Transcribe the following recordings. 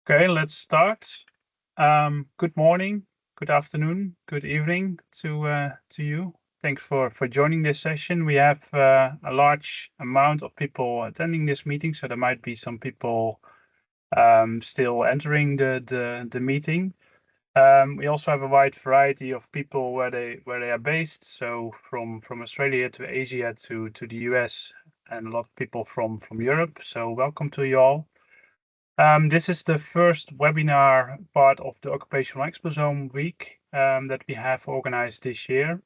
Okay, let's start. Good morning, good afternoon, good evening to you. Thanks for joining this session. We have a large amount of people attending this meeting, so there might be some people still entering the meeting. We also have a wide variety of people where they are based. So from Australia to Asia to the US, and a lot of people from Europe. So welcome to you all. This is the first webinar part of the Occupational Exposome Week that we have organized this year.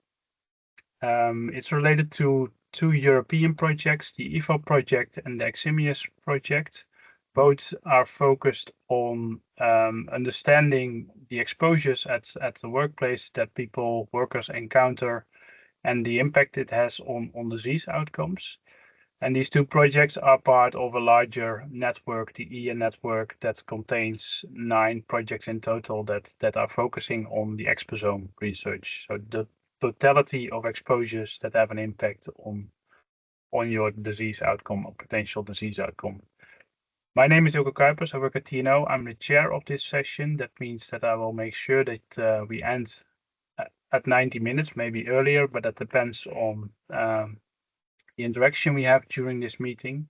It's related to two European projects, the EPHOR project and the EXIMIOUS project. Both are focused on understanding the exposures at the workplace that workers encounter and the impact it has on disease outcomes. And these two projects are part of a larger network, the EHEN network, that contains 9 projects in total that are focusing on the exposome research. So the totality of exposures that have an impact on your disease outcome or potential disease outcome. My name is Ilko Kuipers. I work at TNO. I'm the chair of this session. That means that I will make sure that we end at 90 minutes, maybe earlier, but that depends on the interaction we have during this meeting.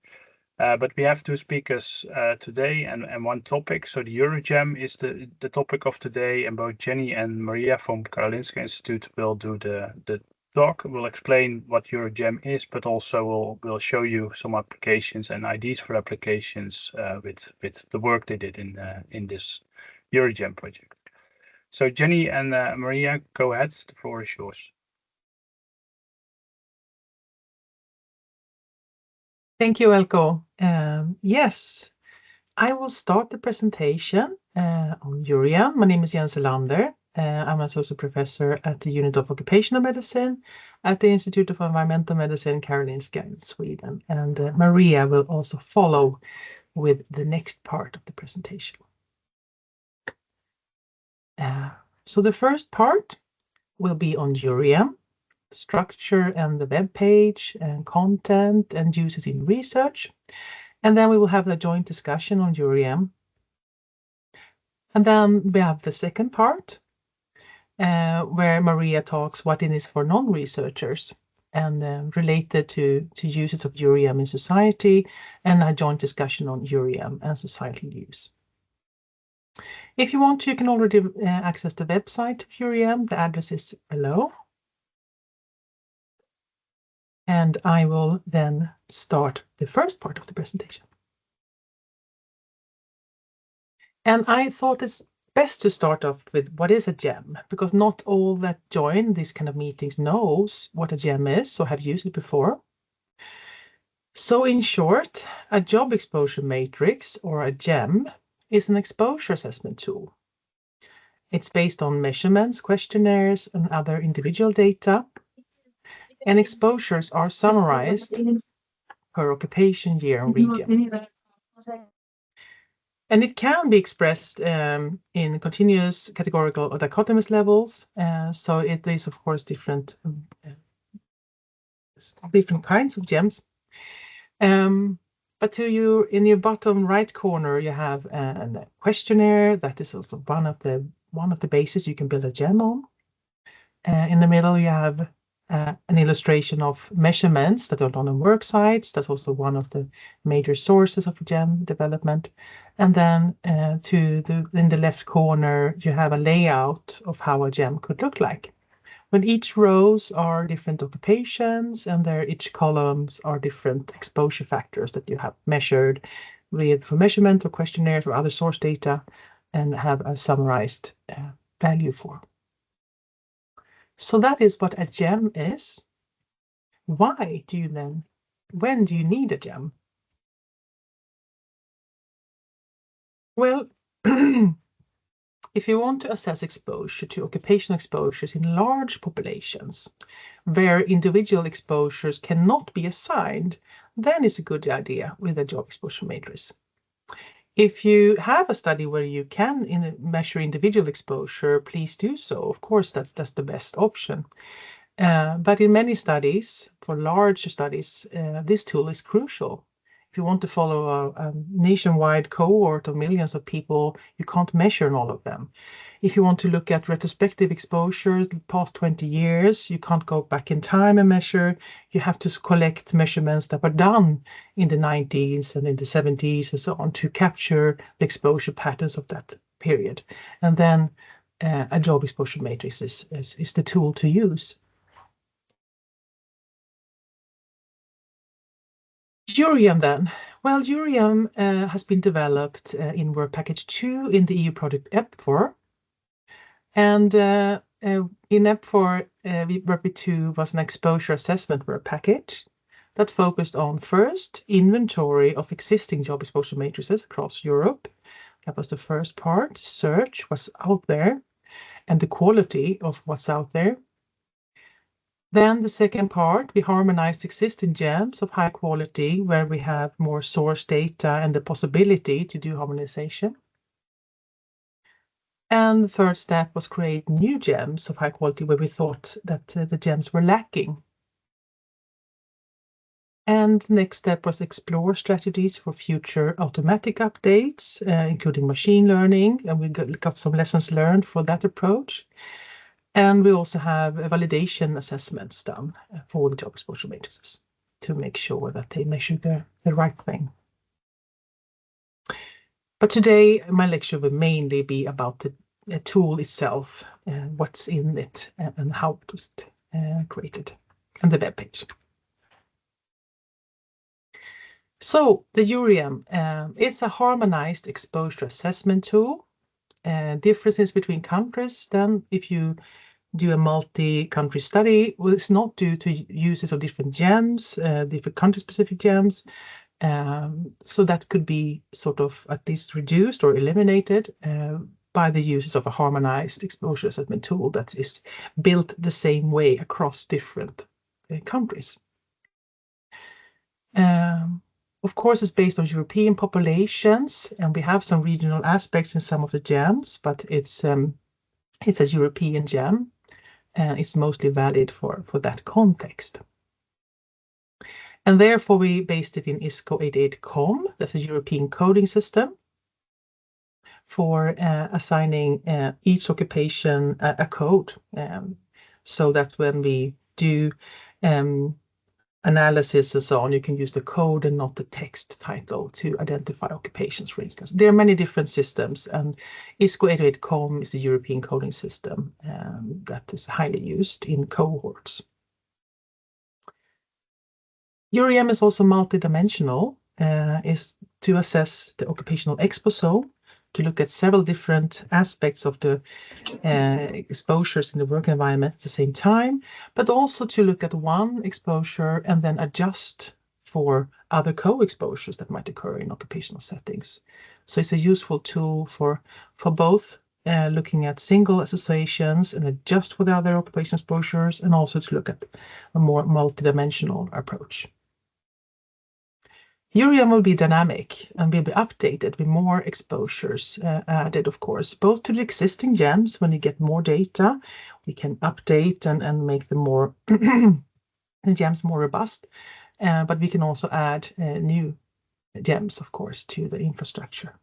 But we have two speakers today and one topic. So the Eurojem is the topic of today, and both Jenny and Maria from Karolinska Institute will do the talk. We'll explain what Eurojem is, but also we'll show you some applications and ideas for applications with the work they did in this Eurojem project. So Jenny and Maria, go ahead. The floor is yours. Thank you, Elko. Yes, I will start the presentation on Eurojem. My name is Selander. I'm associate professor at the Unit of Occupational Medicine at the Institute of Environmental Medicine, Karolinska in Sweden. And Maria will also follow with the next part of the presentation. So the first part will be on Eurojem, structure and the web page and content and uses in research. And then we will have a joint discussion on Eurojem. And then we have the second part where Maria talks what it is for non-researchers and related to uses of Eurojem in society, and a joint discussion on Eurojem and societal use. If you want to, you can already access the website of Eurojem. The address is below. And I will then start the first part of the presentation. And I thought it's best to start off with what is a JEM, because not all that join these kind of meetings knows what a JEM is or have used it before. So in short, a job exposure matrix, or a JEM, is an exposure assessment tool. It's based on measurements, questionnaires, and other individual data. And exposures are summarized per occupation, year, and region. And it can be expressed in continuous, categorical, or dichotomous levels. So it is, of course, different kinds of GEMs. But in your bottom right corner, you have a questionnaire that is also one of the bases you can build a GEM on. In the middle, you have an illustration of measurements that are done on work sites. That's also one of the major sources of GEM development. And then in the left corner, you have a layout of how a GEM could look like. When each rows are different occupations, and each columns are different exposure factors that you have measured for measurement or questionnaires or other source data, and have a summarized value for. So that is what a GEM is. When do you need a GEM? Well, if you want to assess exposure to occupational exposures in large populations, where individual exposures cannot be assigned, then it's a good idea with a job exposure matrix. If you have a study where you can measure individual exposure, please do so. Of course, that's the best option. But in many studies, for large studies, this tool is crucial. if you want to follow a nationwide cohort of millions of people, you can't measure all of them. If you want to look at retrospective exposures the past 20 years, you can't go back in time and measure. You have to collect measurements that were done in the 90s and in the 70s and so on to capture the exposure patterns of that period. And then a job exposure matrix is the tool to use. Eurojem then. Well, Eurojem has been developed in Work Package 2 in the EU project EPHOR. And in EPHOR, WP 2 was an exposure assessment work package that focused on first inventory of existing job exposure matrices across Europe. That was the first part. Search what's out there and the quality of what's out there. Then the second part, we harmonized existing GEMs of high quality where we have more source data and the possibility to do harmonization. And the third step was create new GEMs of high quality where we thought that the GEMs were lacking. And the next step was explore strategies for future automatic updates, including machine learning, and we got some lessons learned for that approach. And we also have validation assessments done for the job exposure matrices to make sure that they measure the right thing. But today, my lecture will mainly be about the tool itself, what's in it, and how it was created, and the web page. So the Eurojem, it's a harmonized exposure assessment tool. Differences between countries, then if you do a multi-country study, well, it's not due to uses of different GEMs, different country-specific GEMs. So that could be sort of at least reduced or eliminated by the uses of a harmonized exposure assessment tool that is built the same way across different countries. Of course, it's based on European populations, and we have some regional aspects in some of the GEMs, but it's a European GEM, and it's mostly valid for that context. And therefore, we based it in ISCO 88COM, that's a European coding system, for assigning each occupation a code, so that when we do analysis and so on, you can use the code and not the text title to identify occupations, for instance. There are many different systems, and ISCO 88COM is the European coding system that is highly used in cohorts. Eurojem is also multidimensional, is to assess the occupational exposome, to look at several different aspects of the exposures in the work environment at the same time, but also to look at one exposure and then adjust for other co-exposures that might occur in occupational settings. So it's a useful tool for both looking at single associations and adjust for the other occupational exposures, and also to look at a more multidimensional approach. Eurojem will be dynamic and will be updated with more exposures added, of course, both to the existing GEMs. When you get more data, we can update and make them more the GEMs more robust, but we can also add new GEMs, of course, to the infrastructure.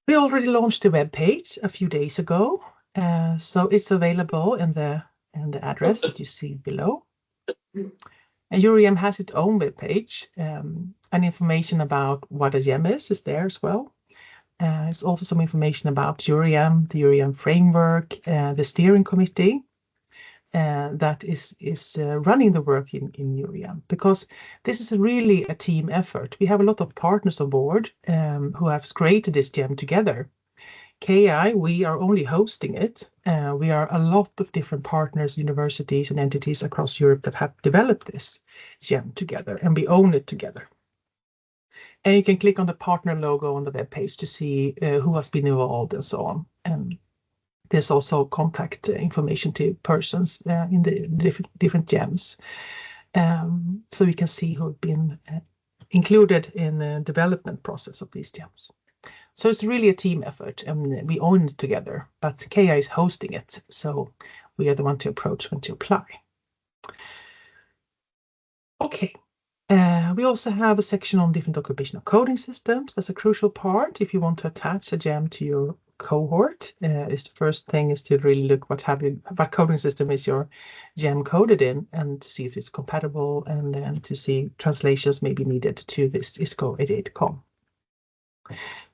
We already launched the web page a few days ago, so it's available in the address that you see below. And Eurojem has its own web page, and information about what a GEM is there as well. It's also some information about Eurojem, the Eurojem framework, the steering committee that is running the work in Eurojem, because this is really a team effort. We have a lot of partners on board who have created this GEM together. KI, we are only hosting it. We are a lot of different partners, universities and entities across Europe that have developed this GEM together, and we own it together. And you can click on the partner logo on the web page to see who has been involved and so on. And there's also contact information to persons in the different GEMs. So you can see who have been included in the development process of these GEMs. So it's really a team effort, and we own it together, but KI is hosting it, so we are the one to approach when to apply. Okay. We also have a section on different occupational coding systems. That's a crucial part if you want to attach a GEM to your cohort. Is the first thing is to really look what coding system is your GEM coded in, and to see if it's compatible, and then to see translations may be needed to this ISCO 88.com.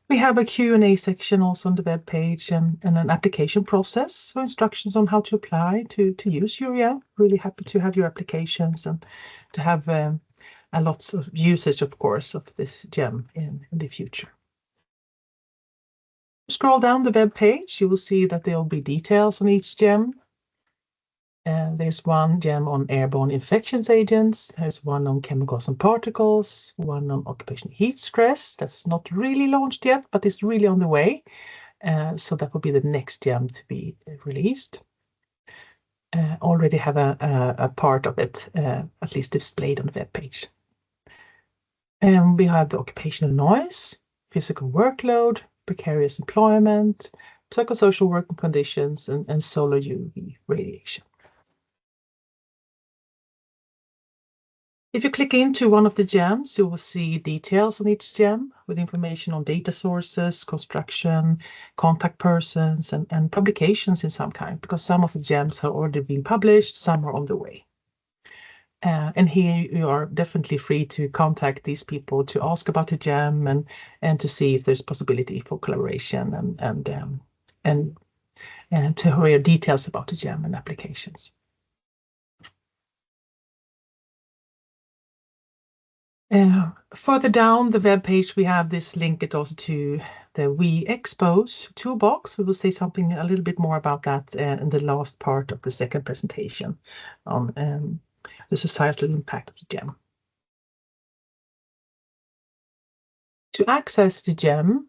We have a Q&A section also on the web page, and an application process, so instructions on how to apply to use Eurojem. Really happy to have your applications and to have a lots of usage, of course, of this GEM in the future. Scroll down the web page, you will see that there will be details on each GEM. There's one GEM on airborne infections agents. There's one on chemicals and particles, one on occupational heat stress. That's not really launched yet, but it's really on the way. So that will be the next GEM to be released. Already have a part of it at least displayed on the web page. And we have the occupational noise, physical workload, precarious employment, psychosocial working conditions, and solar UV radiation. If you click into one of the GEMs, you will see details on each GEM with information on data sources, construction, contact persons, and publications in some kind, because some of the GEMs have already been published, some are on the way. And here you are definitely free to contact these people to ask about the GEM and to see if there's possibility for collaboration and to hear details about the GEM and applications. Further down the web page, we have this link it also to the We Expose toolbox. We will say something a little bit more about that in the last part of the second presentation on the societal impact of the GEM. To access the GEM,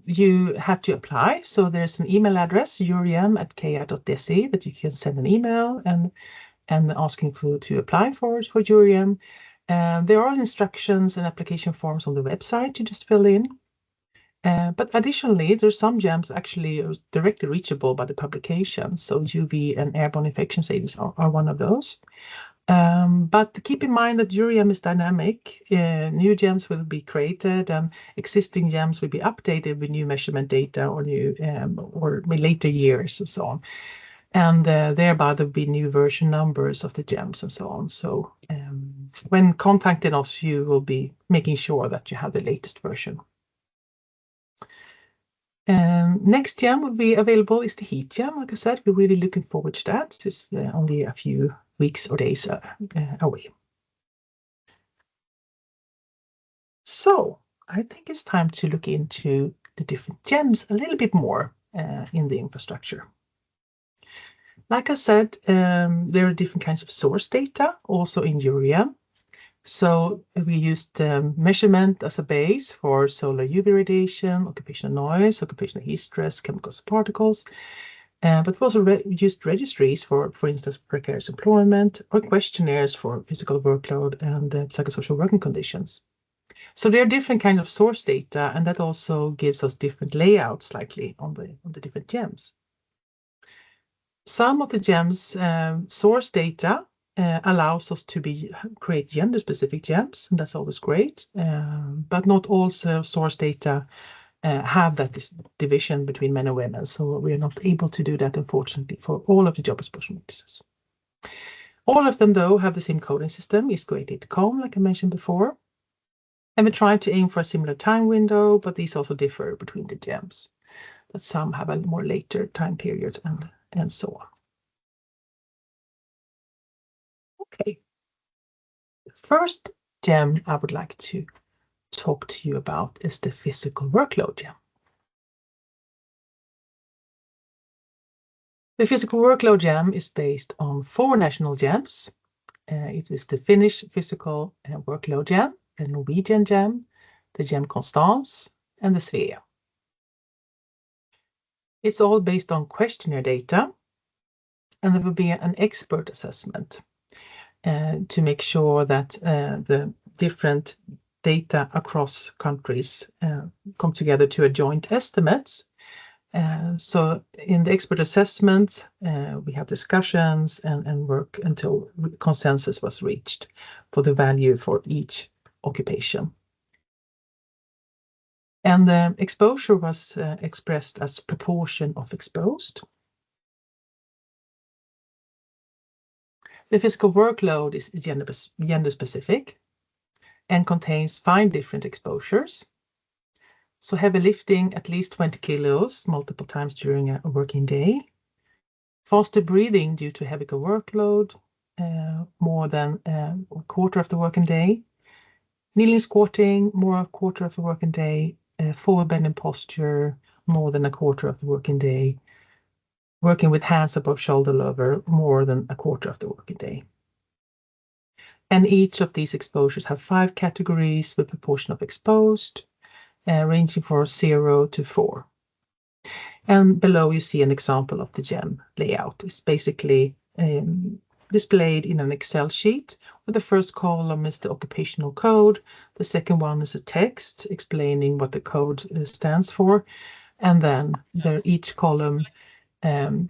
you have to apply. So there's an email address, eurojem@ka.se, that you can send an email and asking to apply for Eurojem. There are instructions and application forms on the website to just fill in. But additionally, there's some GEMs actually directly reachable by the publication. So UV and airborne infections agents are one of those. But keep in mind that Eurojem is dynamic. New GEMs will be created, and existing GEMs will be updated with new measurement data or new or later years and so on. And thereby there'll be new version numbers of the GEMs and so on. So when contacting us, you will be making sure that you have the latest version. Next GEM will be available is the heat GEM. Like I said, we're really looking forward to that. It's only a few weeks or days away. So I think it's time to look into the different GEMs a little bit more in the infrastructure. Like I said, there are different kinds of source data also in Eurojem. So we used measurement as a base for solar UV radiation, occupational noise, occupational heat stress, chemicals and particles. But we also used registries for instance, precarious employment, or questionnaires for physical workload and psychosocial working conditions. So there are different kinds of source data, and that also gives us different layouts slightly on the different GEMs. Some of the GEMs source data allows us to create gender-specific GEMs, and that's always great. But not all source data have that division between men and women, so we are not able to do that, unfortunately, for all of the job exposure matrices. All of them, though, have the same coding system, ISCO 88.com, like I mentioned before. And we try to aim for a similar time window, but these also differ between the GEMs. But some have a more later time period and so on. Okay. The first GEM I would like to talk to you about is the physical workload GEM. The physical workload GEM is based on 4 national GEMs. It is the Finnish physical workload GEM, the Norwegian GEM, the GEM Constance, and the Svea. It's all based on questionnaire data, and there will be an expert assessment to make sure that the different data across countries come together to a joint estimates. So in the expert assessment, we have discussions and work until consensus was reached for the value for each occupation. And the exposure was expressed as proportion of exposed. The physical workload is gender specific and contains 5 different exposures. So heavy lifting, at least 20 kilos multiple times during a working day. Faster breathing due to heavy workload, more than a quarter of the working day. Kneeling squatting, more than a quarter of the working day. Forward bending posture, more than a quarter of the working day. Working with hands above shoulder level, more than a quarter of the working day. And each of these exposures have 5 categories with proportion of exposed, ranging from 0 to 4. And below you see an example of the JEM layout. It's basically displayed in an Excel sheet, where the first column is the occupational code, the second one is a text explaining what the code stands for, and then each column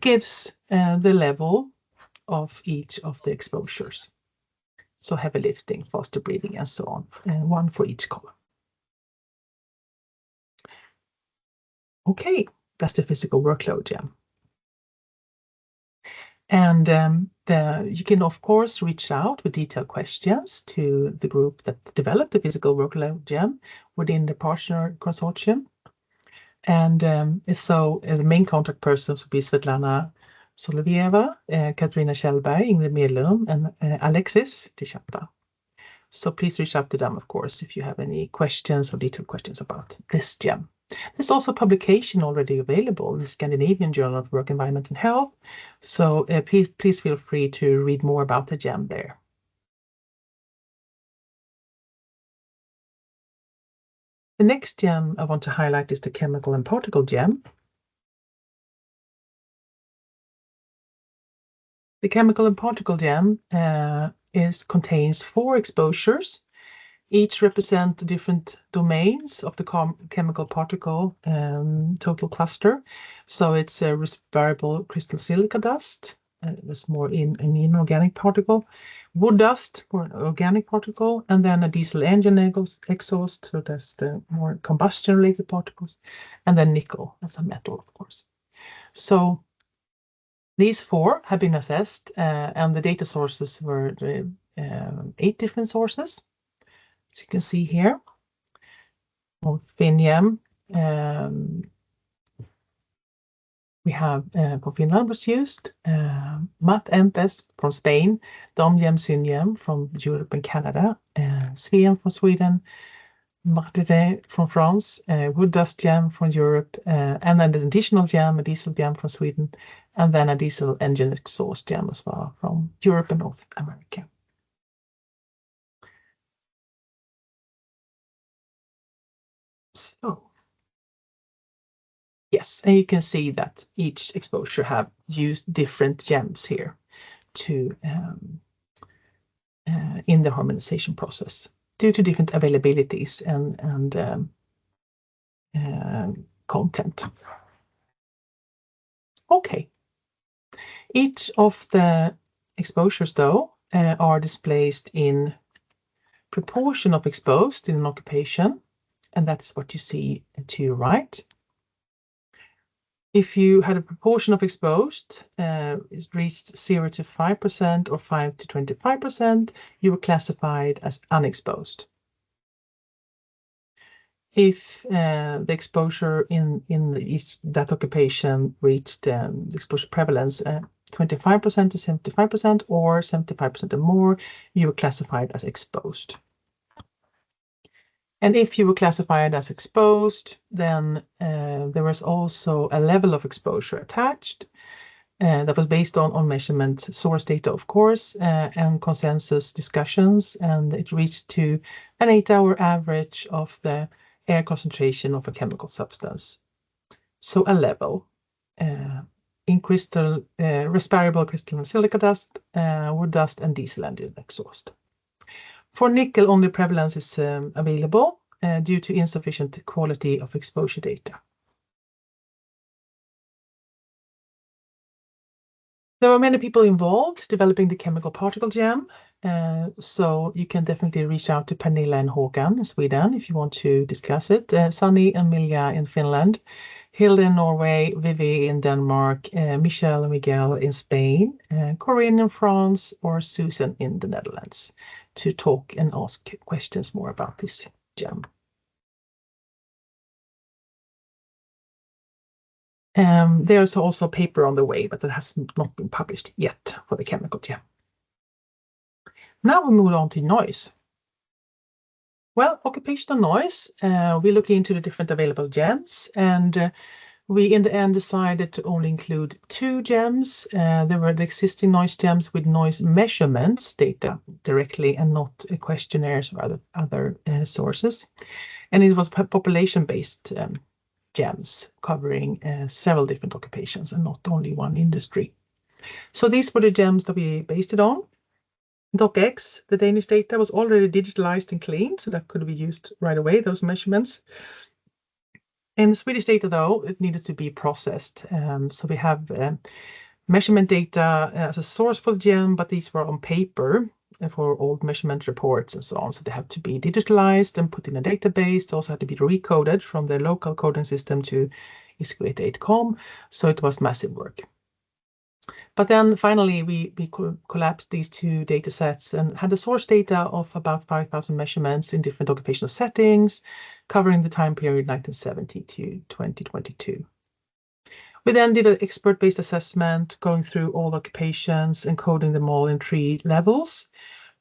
gives the level of each of the exposures. So heavy lifting, faster breathing, and so on, and one for each column. Okay, that's the physical workload JEM. And you can, of course, reach out with detailed questions to the group that developed the physical workload JEM within the partner consortium. And so the main contact persons will be Svetlana Solovieva, Katarina Kjellberg, Ingrid Medlum, and Alexis Tichata. So please reach out to them, of course, if you have any questions or detailed questions about this JEM. There's also a publication already available in the Scandinavian Journal of Work Environment and Health. So please feel free to read more about the JEM there. The next JEM I want to highlight is the chemical and particle JEM. The chemical and particle JEM contains 4 exposures. Each represent different domains of the chemical particle total cluster. So it's a variable crystal silica dust, that's more in an inorganic particle, wood dust for an organic particle, and then a diesel engine exhaust, so that's the more combustion-related particles, and then nickel as a metal, of course. So these 4 have been assessed, and the data sources were 8 different sources. As you can see here, FinJEM, we have for Finland was used, MAT-MPES from Spain, DOMJEM, SynJEM from Europe and Canada, SVEM from Sweden, Matrices from France, Wood Dust JEM from Europe, and then an additional JEM, a diesel JEM from Sweden, and then a diesel engine exhaust JEM as well from Europe and North America. So, yes, and you can see that each exposure have used different JEMs here to in the harmonization process due to different availabilities and content. Okay, each of the exposures though are displayed in proportion of exposed in an occupation, and that's what you see to your right. If you had a proportion of exposed, it reached 0 to 5% or 5 to 25%, you were classified as unexposed. If the exposure in that occupation reached the exposure prevalence 25% to 75% or 75% or more, you were classified as exposed. And if you were classified as exposed, then there was also a level of exposure attached that was based on measurement source data, of course, and consensus discussions, and it reached to an 8-hour average of the air concentration of a chemical substance. So a level in respirable crystalline silica dust, wood dust, and diesel engine exhaust. For nickel, only prevalence is available due to insufficient quality of exposure data. There were many people involved developing the chemical particle gem, so you can definitely reach out to Pernilla and Håkan in Sweden if you want to discuss it. Sunny and Milja in Finland, Hilde in Norway, Vivi in Denmark, Michelle and Miguel in Spain, Corinne in France, or Susan in the Netherlands to talk and ask questions more about this gem. There's also a paper on the way, but that has not been published yet for the chemical gem. Now we move on to noise. Well, occupational noise, we look into the different available GEMs, and we in the end decided to only include 2 GEMs. There were the existing noise GEMs with noise measurements data directly and not questionnaires or other sources. And it was population-based GEMs covering several different occupations and not only one industry. So these were the GEMs that we based it on. DocX, the Danish data, was already digitalized and cleaned, so that could be used right away, those measurements. In the Swedish data, though, it needed to be processed. So we have measurement data as a source for the GEM, but these were on paper for old measurement reports and so on. So they have to be digitalized and put in a database. They also had to be recoded from the local coding system to ISO88.com. So it was massive work. But then finally, we collapsed these 2 data sets and had a source data of about 5,000 measurements in different occupational settings, covering the time period 1970 to 2022. We then did an expert-based assessment, going through all occupations and coding them all in 3 levels.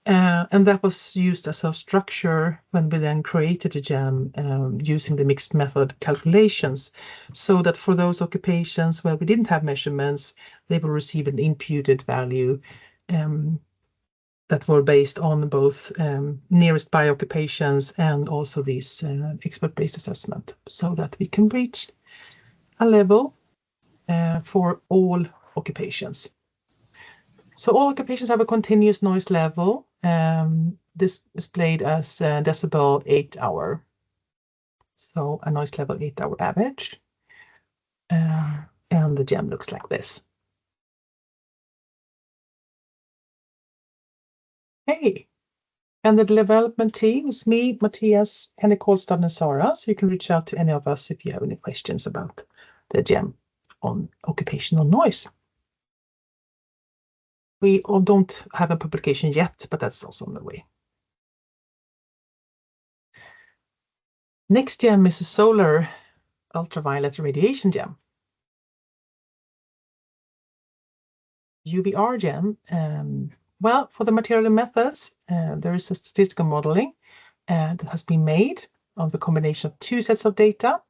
And that was used as a structure when we then created a GEM using the mixed method calculations, so that for those occupations where we didn't have measurements, they will receive an imputed value that were based on both nearest by occupations and also this expert-based assessment, so that we can reach a level for all occupations. So all occupations have a continuous noise level. This displayed as decibel 8 hour. So a noise level 8 hour average. And the GEM looks like this. Hey, and the development team is me, Matthias, Henrik Kolstad, and Sara. So you can reach out to any of us if you have any questions about the GEM on occupational noise. We all don't have a publication yet, but that's also on the way. Next GEM is a solar ultraviolet radiation GEM. UVR GEM. Well, for the material methods, there is a statistical modeling that has been made of the combination of 2 sets of data.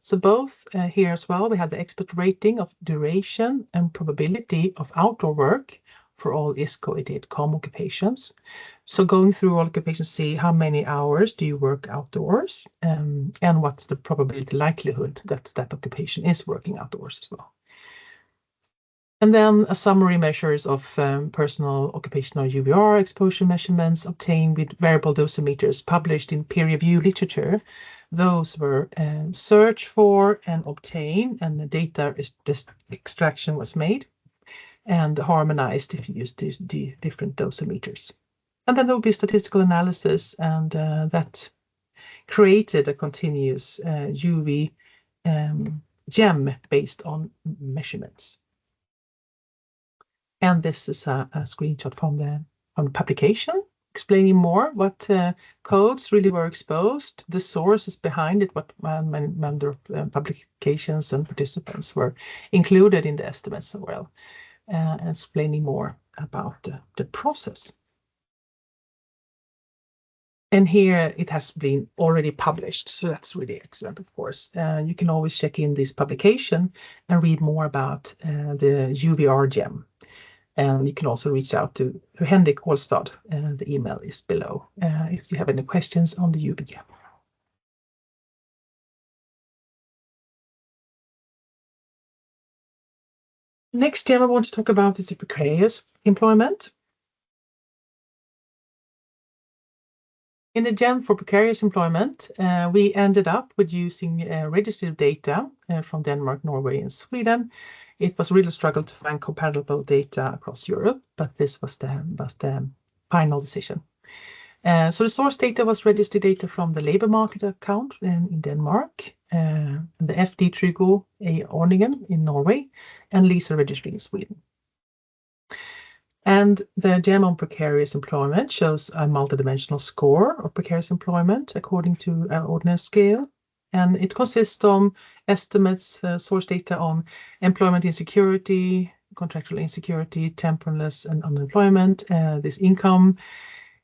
So both here as well, we have the expert rating of duration and probability of outdoor work for all ISO88.com occupations. So going through all occupations, see how many hours do you work outdoors, and what's the probability likelihood that that occupation is working outdoors as well. And then a summary measures of personal occupational UVR exposure measurements obtained with variable dosimeters published in peer-reviewed literature. Those were searched for and obtained, and the data extraction was made and harmonized if you use the different dosimeters. And then there will be statistical analysis, and that created a continuous UV GEM based on measurements. And this is a screenshot from the publication, explaining more what codes really were exposed, the sources behind it, what number of publications and participants were included in the estimates as well, and explaining more about the process. And here it has been already published, so that's really excellent, of course. You can always check in this publication and read more about the UVR GEM. And you can also reach out to Henrik Kolstad. The email is below if you have any questions on the UV GEM. Next GEM I want to talk about is the precarious employment. In the GEM for precarious employment, we ended up with using registered data from Denmark, Norway, and Sweden. It was really a struggle to find compatible data across Europe, but this was the final decision. So the source data was registered data from the labor market account in Denmark, the FD Trygo Ordningen in Norway, and Lisa registry in Sweden. And the GEM on precarious employment shows a multidimensional score of precarious employment according to an ordinary scale. And it consists of estimates, source data on employment insecurity, contractual insecurity, temporalness, and unemployment, this income,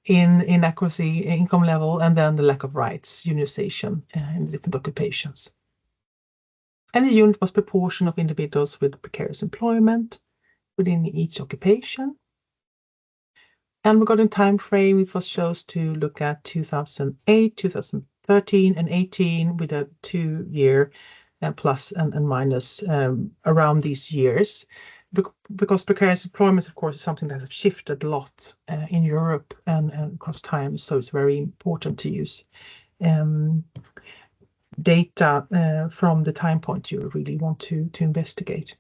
inadequacy, income level, and then the lack of rights, unionization in the different occupations. And the unit was proportion of individuals with precarious employment within each occupation. And regarding time frame, it was chose to look at 2008, 2013, and 18 with a 2-year plus and minus around these years. Because precarious employment, of course, is something that has shifted a lot in Europe and across time, so it's very important to use data from the time point you really want to investigate.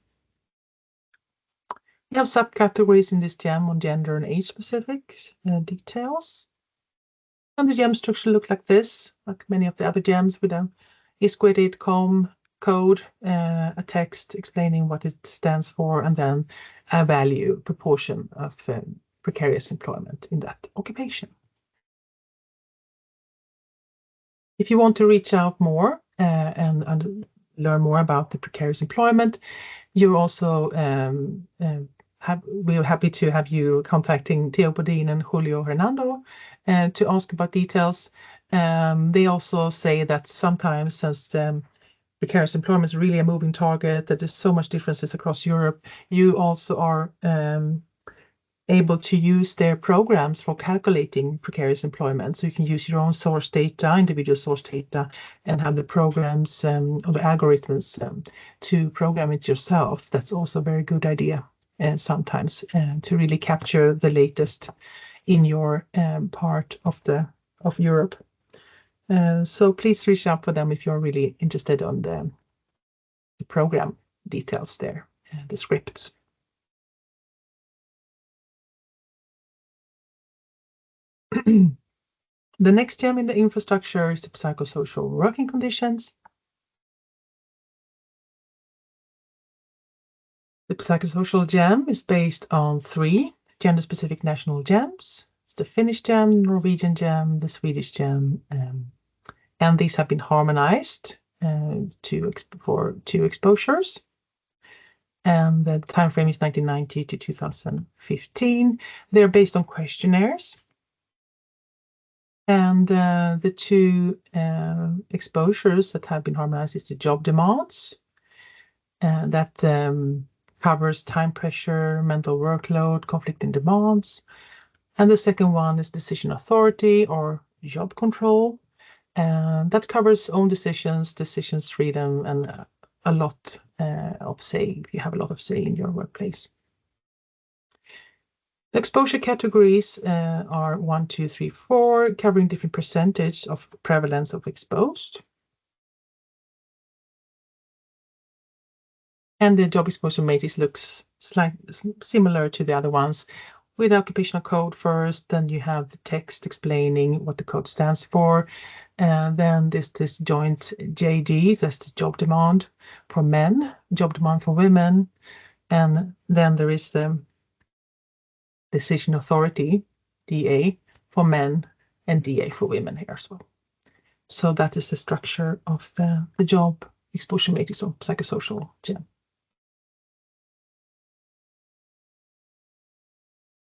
We have subcategories in this GEM on gender and age specifics details. And the GEM structure looks like this, like many of the other GEMs, with a ISQA.com code, a text explaining what it stands for, and then a value proportion of precarious employment in that occupation. If you want to reach out more and learn more about the precarious employment, you're also we're happy to have you contacting Theo Bodin and Julio Hernando to ask about details. They also say that sometimes, since precarious employment is really a moving target, that there's so much differences across Europe, you also are able to use their programs for calculating precarious employment. So you can use your own source data, individual source data, and have the programs or the algorithms to program it yourself. That's also a very good idea sometimes to really capture the latest in your part of Europe. So please reach out for them if you're really interested on the program details there, the scripts. The next GEM in the infrastructure is the psychosocial working conditions. The psychosocial GEM is based on 3 gender-specific national GEMs. It's the Finnish GEM, Norwegian GEM, the Swedish GEM, and these have been harmonized for 2 exposures. And the time frame is 1990 to 2015. They're based on questionnaires. And the 2 exposures that have been harmonized is the job demands. That covers time pressure, mental workload, conflicting demands. And the second one is decision authority or job control. That covers own decisions, decisions freedom, and a lot of say, if you have a lot of say in your workplace. The exposure categories are 1, 2, 3, 4, covering different percentage of prevalence of exposed. And the job exposure matrix looks slightly similar to the other ones, with occupational code first, then you have the text explaining what the code stands for. And then this joint JD, that's the job demand for men, job demand for women. And then there is the decision authority, DA, for men and DA for women here as well. So that is the structure of the job exposure matrix of psychosocial GEM.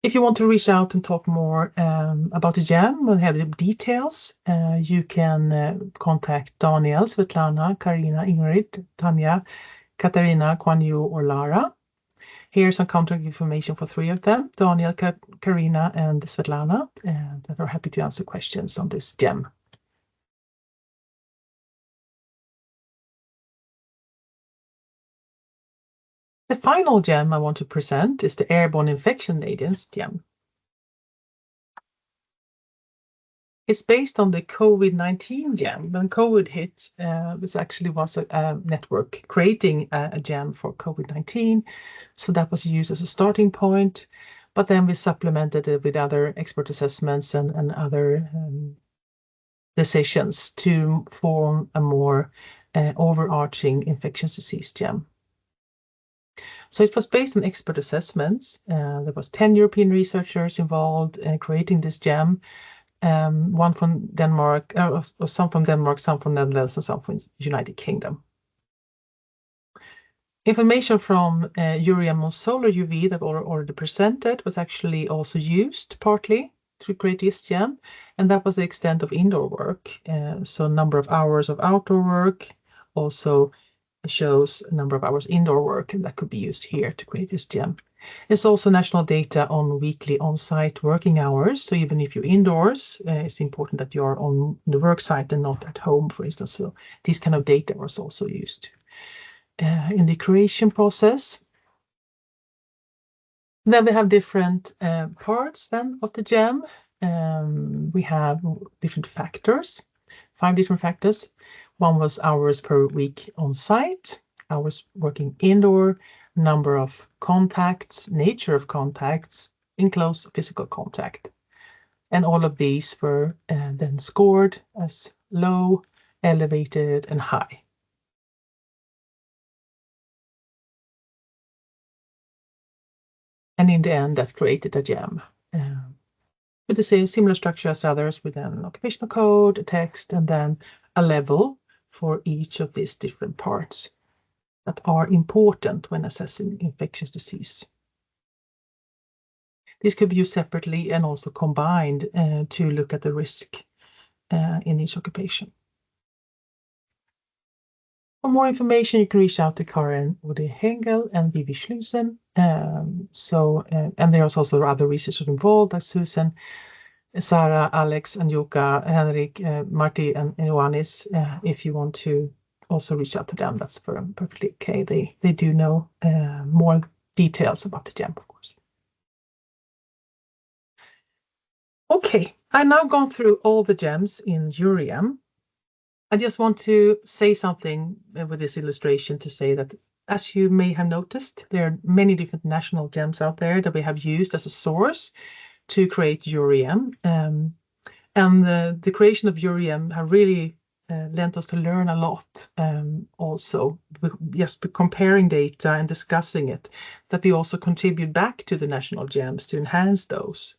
If you want to reach out and talk more about the GEM and have the details, you can contact Daniel, Svetlana, Karina, Ingrid, Tanya, Katarina, Kuan Yu, or Lara. Here's some contact information for 3 of them, Daniel, Karina, and Svetlana, that are happy to answer questions on this GEM. The final GEM I want to present is the airborne infection agents GEM. It's based on the COVID-19 gem. When COVID hit, this actually was a network creating a gem for COVID-19. So that was used as a starting point. But then we supplemented it with other expert assessments and other decisions to form a more overarching infectious disease gem. So it was based on expert assessments. There was 10 European researchers involved in creating this gem. One from Denmark, or some from Denmark, some from Netherlands, and some from United Kingdom. Information from Eurojem on solar UV that already presented was actually also used partly to create this gem, and that was the extent of indoor work. So number of hours of outdoor work also shows a number of hours indoor work, and that could be used here to create this gem. It's also national data on weekly on-site working hours. So even if you're indoors, it's important that you're on the work site and not at home, for instance. So this kind of data was also used in the creation process. Then we have different parts then of the gem. We have different factors, 5 different factors. One was hours per week on site, hours working indoor, number of contacts, nature of contacts, in close physical contact. And all of these were then scored as low, elevated, and high. And in the end, that created a gem with the same similar structure as the others, with an occupational code, a text, and then a level for each of these different parts that are important when assessing infectious disease. This could be used separately and also combined to look at the risk in each occupation. For more information, you can reach out to Karin Ode Hengel and Vivi Schlusen. And there's also other researchers involved, like Susan, Sarah, Alex, Anjuka, Henrik, Marty, and Ioannis. If you want to also reach out to them, that's perfectly okay. They do know more details about the gem, of course. Okay, I've now gone through all the gems in Eurojem. I just want to say something with this illustration to say that, as you may have noticed, there are many different national gems out there that we have used as a source to create Eurojem. And the creation of Eurojem have really lent us to learn a lot also, just comparing data and discussing it, that we also contribute back to the national gems to enhance those.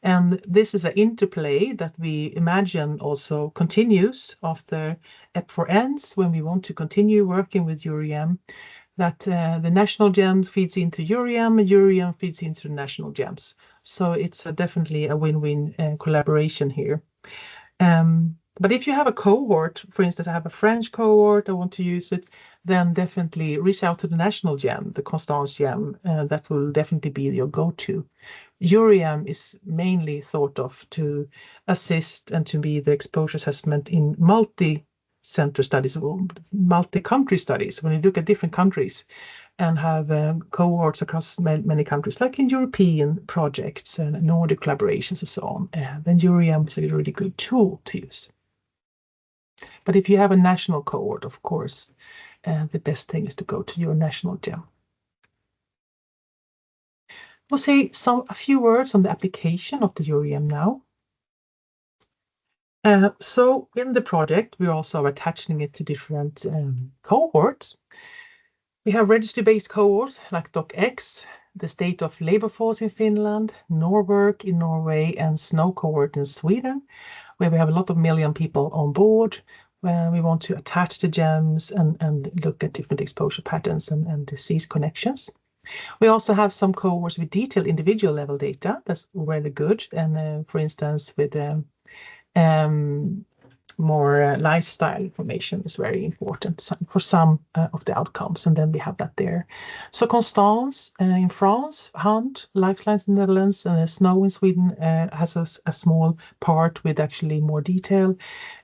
And this is an interplay that we imagine also continues after EPHOR ends, when we want to continue working with Eurojem, that the national gems feeds into Eurojem, and Eurojem feeds into the national gems. So it's definitely a win-win collaboration here. But if you have a cohort, for instance, I have a French cohort, I want to use it, then definitely reach out to the national gem, the Constance gem. That will definitely be your go-to. Eurojem is mainly thought of to assist and to be the exposure assessment in multi-center studies, or multi-country studies, when you look at different countries and have cohorts across many countries, like in European projects and Nordic collaborations and so on. Then Eurojem is a really good tool to use. But if you have a national cohort, of course, the best thing is to go to your national gem. We'll say a few words on the application of the Eurojem now. So in the project, we're also attaching it to different cohorts. We have registry-based cohorts like DocX, the state of labor force in Finland, Norwork in Norway, and SNOW cohort in Sweden, where we have a lot of million people on board, where we want to attach the gems and look at different exposure patterns and disease connections. We also have some cohorts with detailed individual level data. That's really good. And for instance, with more lifestyle information is very important for some of the outcomes. And then we have that there. So Constance in France, Hunt, Lifelines in the Netherlands, and SNOW in Sweden has a small part with actually more detail.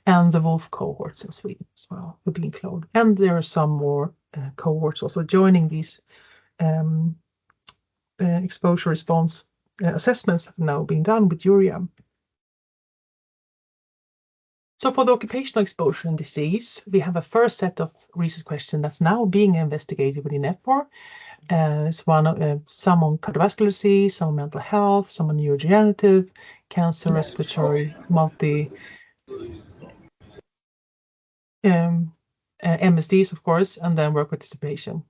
And the Wolf cohorts in Sweden as well will be included. And there are some more cohorts also joining these exposure response assessments that are now being done with Eurojem. So for the occupational exposure and disease, we have a first set of research questions that's now being investigated within EPHOR. It's some on cardiovascular disease, some on mental health, some on neurodegenerative, cancer, respiratory, MSDs, of course, and then work participation.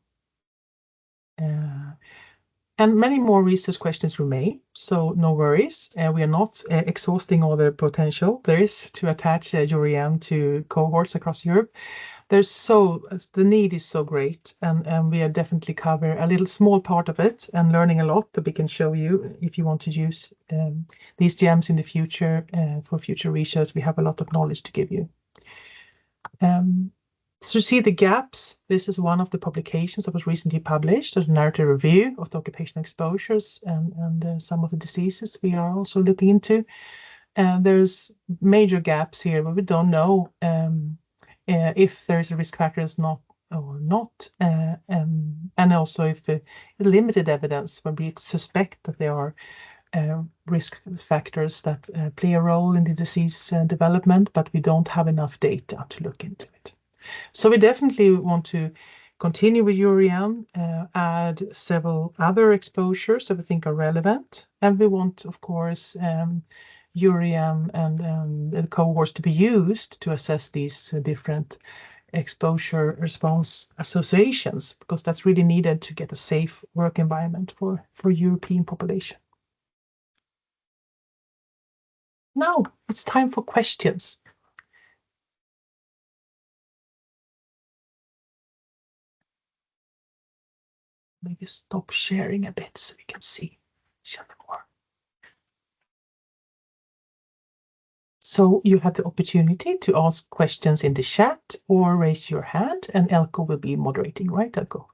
And many more research questions remain, so no worries. We are not exhausting all the potential there is to attach Eurojem to cohorts across Europe. The need is so great, and we are definitely cover a little small part of it and learning a lot that we can show you if you want to use these GEMs in the future for future research. We have a lot of knowledge to give you. To see the gaps, this is one of the publications that was recently published, a narrative review of the occupational exposures and some of the diseases we are also looking into. There's major gaps here, but we don't know if there's a risk factors or not, and also if limited evidence where we suspect that there are risk factors that play a role in the disease development, but we don't have enough data to look into it. So we definitely want to continue with Eurojem, add several other exposures that we think are relevant, and we want, of course, Eurojem and the cohorts to be used to assess these different exposure response associations, because that's really needed to get a safe work environment for European population. Now it's time for questions. Maybe stop sharing a bit so we can see each other more. So you have the opportunity to ask questions in the chat or raise your hand, and Elko will be moderating, right, Elko?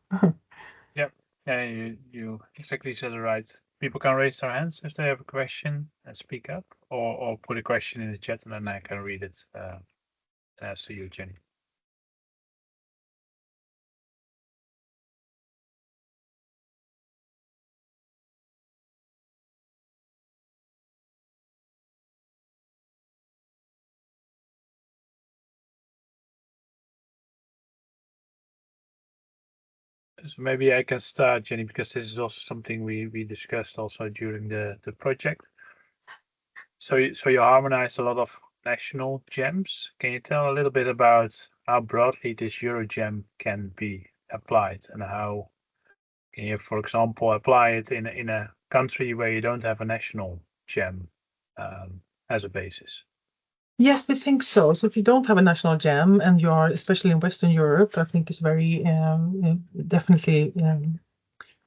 Yeah, you exactly said it right. People can raise their hands if they have a question and speak up, or put a question in the chat and then I can read it and answer you, Jenny. So maybe I can start, Jenny, because this is also something we discussed also during the project. So you harmonized a lot of national GEMs. Can you tell a little bit about how broadly this Eurojem can be applied, and how can you, for example, apply it in a country where you don't have a national GEM as a basis? Yes, we think so. So if you don't have a national GEM and you are, especially in Western Europe, I think it's very definitely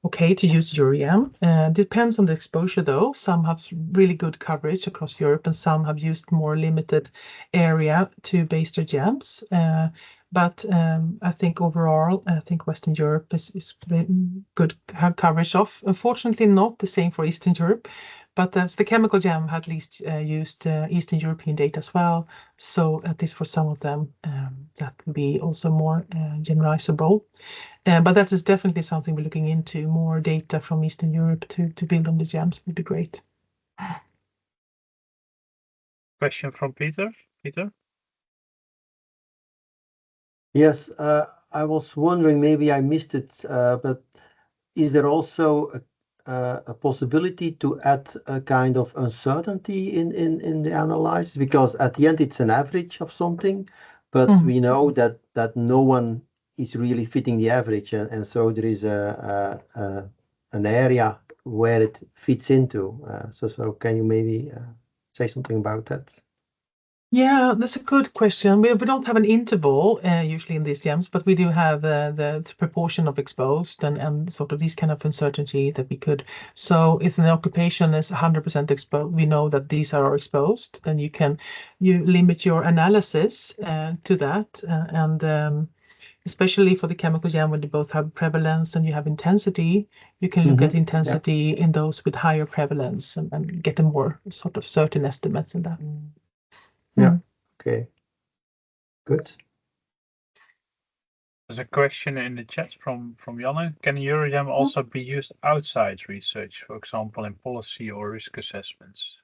okay to use Eurojem. Depends on the exposure though. Some have really good coverage across Europe and some have used more limited area to base their GEMs. But I think overall, I think Western Europe is good have coverage of. Unfortunately, not the same for Eastern Europe. But the chemical GEM had at least used Eastern European data as well. So at least for some of them, that would be also more generalizable. But that is definitely something we're looking into. More data from Eastern Europe to build on the GEMs would be great. Question from Peter. Peter? Yes, I was wondering, maybe I missed it, but is there also a possibility to add a kind of uncertainty in the analysis? Because at the end it's an average of something, but we know that no one is really fitting the average, and so there is an area where it fits into. So can you maybe say something about that? Yeah, that's a good question. We don't have an interval usually in these GEMs, but we do have the proportion of exposed and sort of these kind of uncertainty that we could. So if an occupation is 100% exposed, we know that these are exposed, then you limit your analysis to that. And especially for the chemical GEM, when they both have prevalence and you have intensity, you can look at intensity in those with higher prevalence and get a more sort of certain estimates in that. Yeah. Okay. Good. There's a question in the chat from Janne. Can Eurojem also be used outside research, for example, in policy or risk assessments?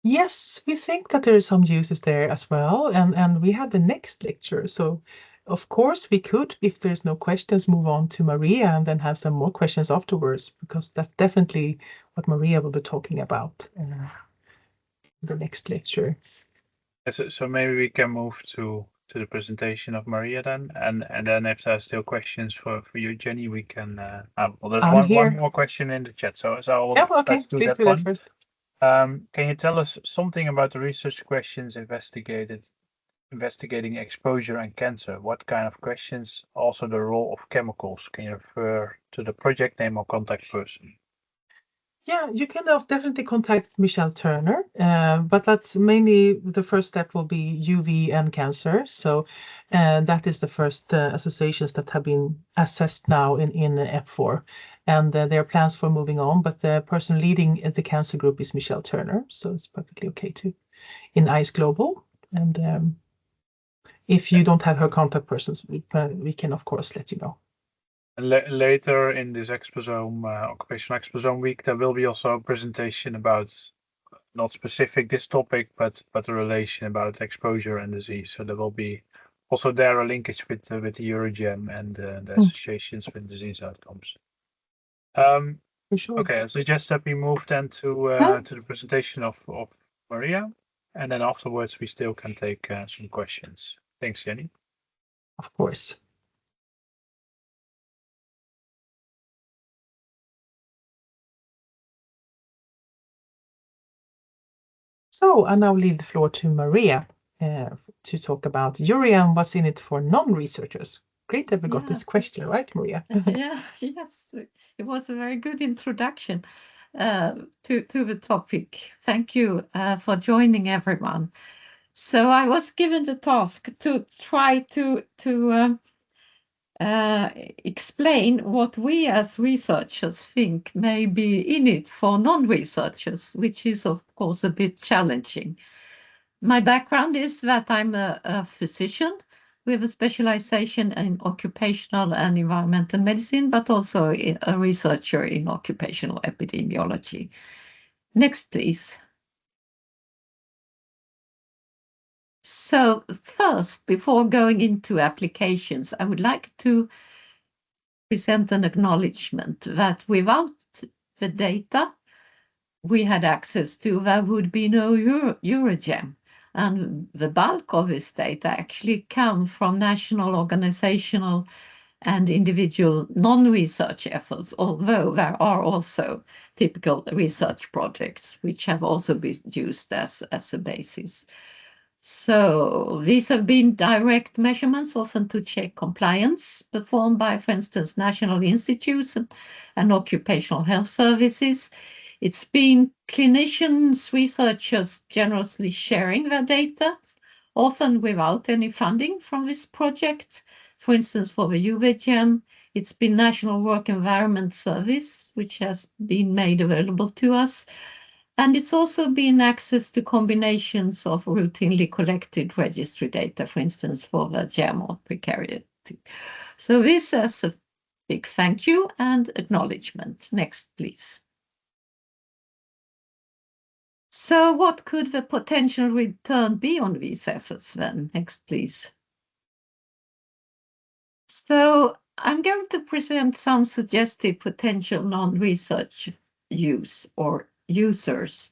Yes, we think that there are some uses there as well, and we have the next lecture. So, of course, we could, if there's no questions, move on to Maria and then have some more questions afterwards, because that's definitely what Maria will be talking about in the next lecture. So maybe we can move to the presentation of Maria then, and then if there are still questions for you, Jenny, we can. Well, there's one more question in the chat, so Yeah, okay, let's do please that do one. that first. Can you tell us something about the research questions investigating exposure and cancer? What kind of questions? Also the role of chemicals. Can you refer to the project name or contact person? Yeah, you can definitely contact Michelle Turner, but that's mainly the first step will be UV and cancer. So that is the first associations that have been assessed now in EPHOR. And there are plans for moving on, but the person leading the cancer group is Michelle Turner. So it's perfectly okay to in ICE Global. And if you don't have her contact persons, we can, of course, let you know. Later in this exposome, Occupational Exposome Week, there will be also a presentation about not specific this topic, but a relation about exposure and disease. So there will be also there a linkage with the Eurojem and the associations with disease outcomes. For sure. Okay, I suggest that we move then to the presentation of Maria, and then afterwards we still can take some questions. Thanks, Jenny. Of course. So I now leave the floor to Maria to talk about Eurojem, what's in it for non-researchers. Great that we got this question, right, Maria? Yes, it was a very good introduction to the topic. Thank you for joining, everyone. So I was given the task to try to explain what we as researchers think may be in it for non-researchers, which is, of course, a bit challenging. My background is that I'm a physician with a specialization in occupational and environmental medicine, but also a researcher in occupational epidemiology. Next, please. So first, before going into applications, I would like to present an acknowledgement that without the data we had access to, there would be no Eurojem. And the bulk of this data actually come from national, organizational, and individual non-research efforts, although there are also typical research projects which have also been used as a basis. So these have been direct measurements, often to check compliance, performed by, for instance, national institutes and occupational health services. It's been clinicians, researchers generously sharing their data, often without any funding from this project. For instance, for the Eurojem, it's been National Work Environment Service, which has been made available to us. And it's also been access to combinations of routinely collected registry data, for instance, for the JEM or precariat. So this is a big thank you and acknowledgement. Next, please. So what could the potential return be on these efforts then? Next, please. So I'm going to present some suggested potential non-research use or users.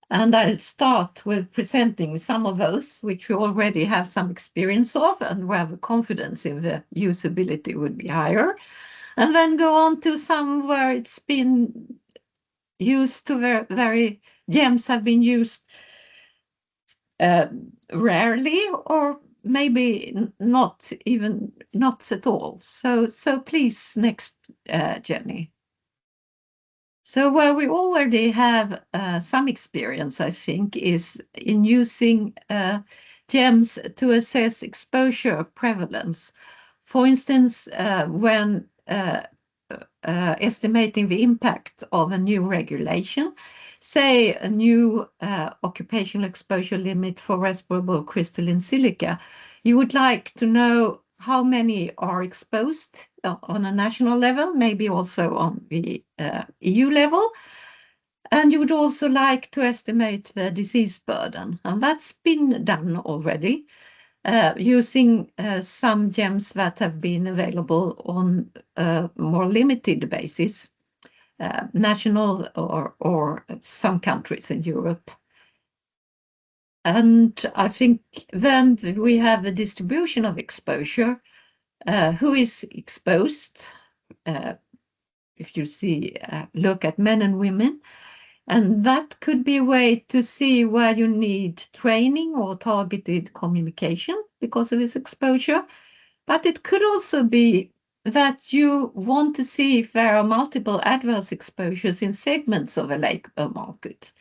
And I'll start with presenting some of those which we already have some experience of and where the confidence in the usability would be higher. And then go on to some where it's been used to very JEMs have been used rarely or maybe not at all. So please, next, Jenny. So where we already have some experience, I think, is in using JEMs to assess exposure prevalence. For instance, when estimating the impact of a new regulation, say a new occupational exposure limit for respirable crystalline silica, you would like to know how many are exposed on a national level, maybe also on the EU level. And you would also like to estimate the disease burden, and that's been done already using some GEMs that have been available on a more limited basis, national or some countries in Europe. And I think then we have the distribution of exposure, who is exposed, if you see, look at men and women, and that could be a way to see where you need training or targeted communication because of this exposure. But it could also be that you want to see if there are multiple adverse exposures in segments of a labor market,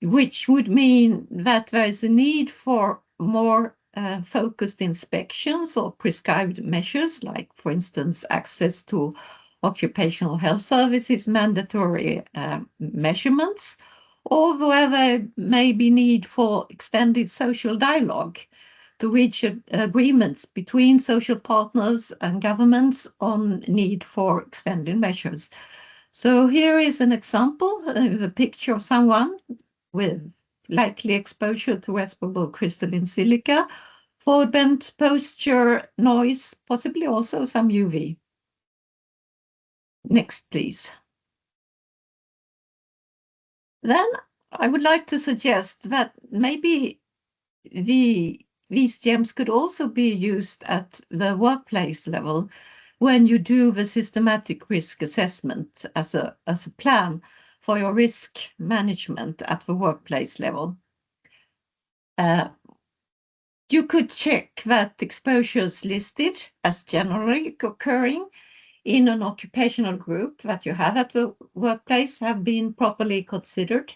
which would mean that there is a need for more focused inspections or prescribed measures, like, for instance, access to occupational health services, mandatory measurements, or where there may be need for extended social dialogue to reach agreements between social partners and governments on need for extended measures. So here is an example, a picture of someone with likely exposure to respirable crystalline silica, for bent posture, noise, possibly also some UV. Next, please. Then I would like to suggest that maybe these GEMs could also be used at the workplace level when you do the systematic risk assessment as a plan for your risk management at the workplace level. You could check that exposures listed as generally occurring in an occupational group that you have at the workplace have been properly considered.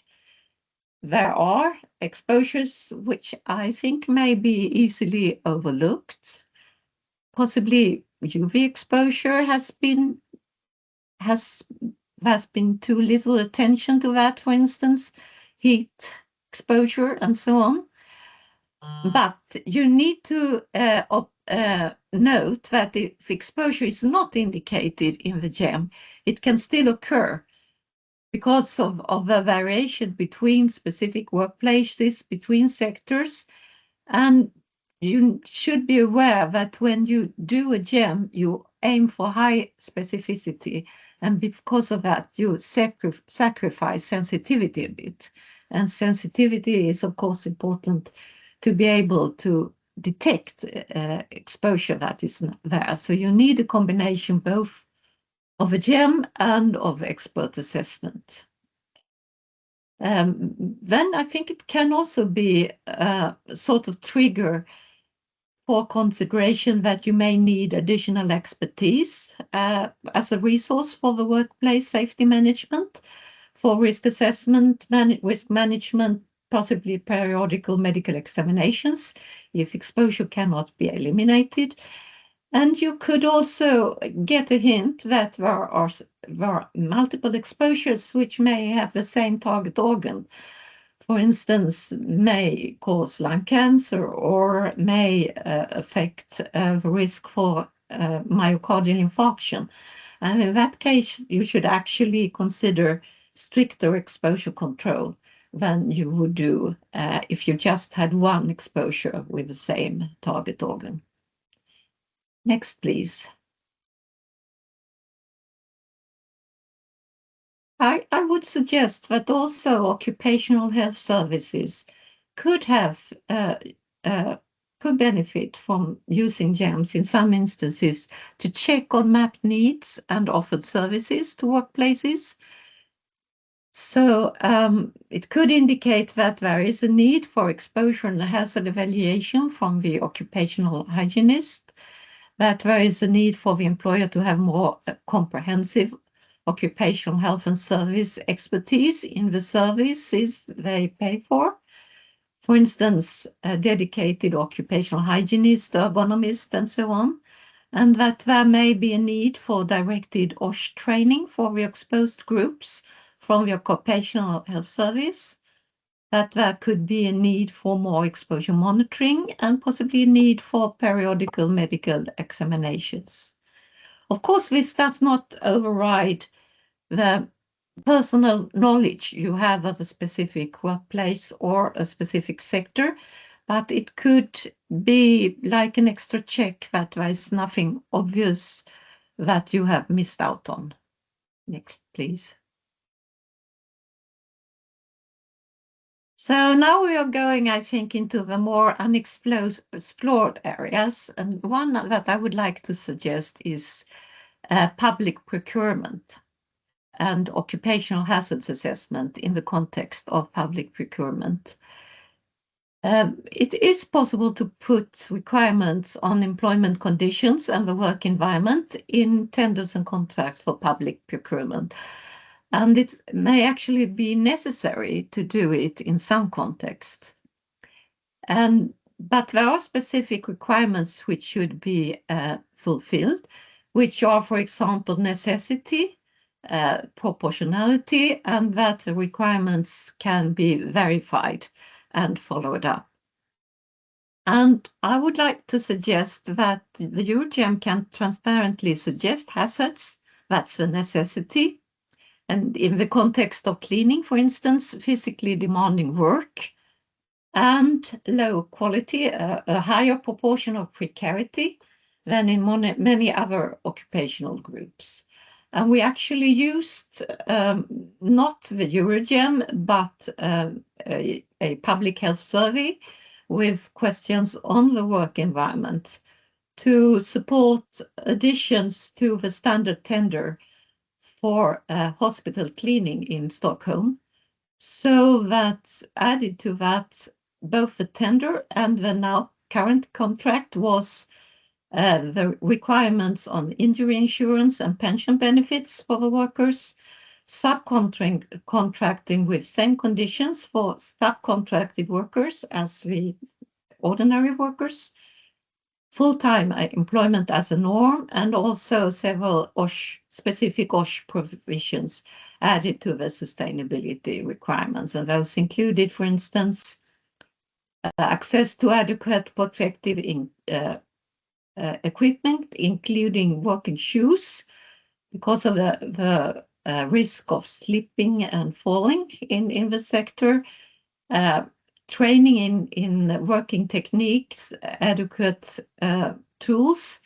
There are exposures which I think may be easily overlooked. Possibly UV exposure has been too little attention to that, for instance, heat exposure and so on. But you need to note that if exposure is not indicated in the GEM, it can still occur because of a variation between specific workplaces, between sectors. And you should be aware that when you do a GEM, you aim for high specificity. And because of that, you sacrifice sensitivity a bit. And sensitivity is, of course, important to be able to detect exposure that is there. So you need a combination both of a GEM and of expert assessment. Then I think it can also be a sort of trigger for consideration that you may need additional expertise as a resource for the workplace safety management, for risk assessment, risk management, possibly periodical medical examinations if exposure cannot be eliminated. And you could also get a hint that there are multiple exposures which may have the same target organ. For instance, may cause lung cancer or may affect the risk for myocardial infarction. And in that case, you should actually consider stricter exposure control than you would do if you just had one exposure with the same target organ. Next, please. I would suggest that also occupational health services could have could benefit from using GEMs in some instances to check on mapped needs and offered services to workplaces. So it could indicate that there is a need for exposure and hazard evaluation from the occupational hygienist, that there is a need for the employer to have more comprehensive occupational health and service expertise in the services they pay for. For instance, a dedicated occupational hygienist, ergonomist, and so on, and that there may be a need for directed OSH training for the exposed groups from the occupational health service, that there could be a need for more exposure monitoring and possibly a need for periodical medical examinations. Of course, this does not override the personal knowledge you have of a specific workplace or a specific sector, but it could be like an extra check that there is nothing obvious that you have missed out on. Next, please. So now we are going, I think, into the more unexplored areas. And one that I would like to suggest is public procurement and occupational hazards assessment in the context of public procurement. It is possible to put requirements on employment conditions and the work environment in tenders and contracts for public procurement. And it may actually be necessary to do it in some contexts. But there are specific requirements which should be fulfilled, which are, for example, necessity, proportionality, and that the requirements can be verified and followed up. And I would like to suggest that the Eurojem can transparently suggest hazards, that's the necessity, and in the context of cleaning, for instance, physically demanding work, and low quality, a higher proportion of precarity than in many other occupational groups. And we actually used not the Eurojem, but a public health survey with questions on the work environment to support additions to the standard tender for hospital cleaning in Stockholm. So that added to that, both the tender and the now current contract was the requirements on injury insurance and pension benefits for the workers, subcontracting with same conditions for subcontracted workers as the ordinary workers, full-time employment as a norm, and also several specific OSH provisions added to the sustainability requirements. And those included, for instance, access to adequate protective equipment, including working shoes, because of the risk of slipping and falling in the sector, training in working techniques, adequate tools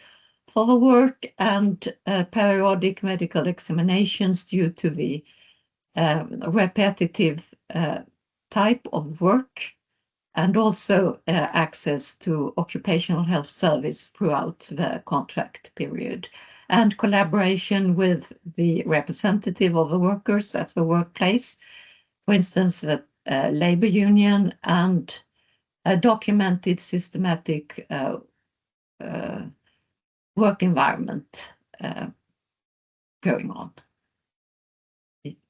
for the work, and periodic medical examinations due to the repetitive type of work, and also access to occupational health service throughout the contract period, and collaboration with the representative of the workers at the workplace, for instance, the labor union, and a documented systematic work environment going on.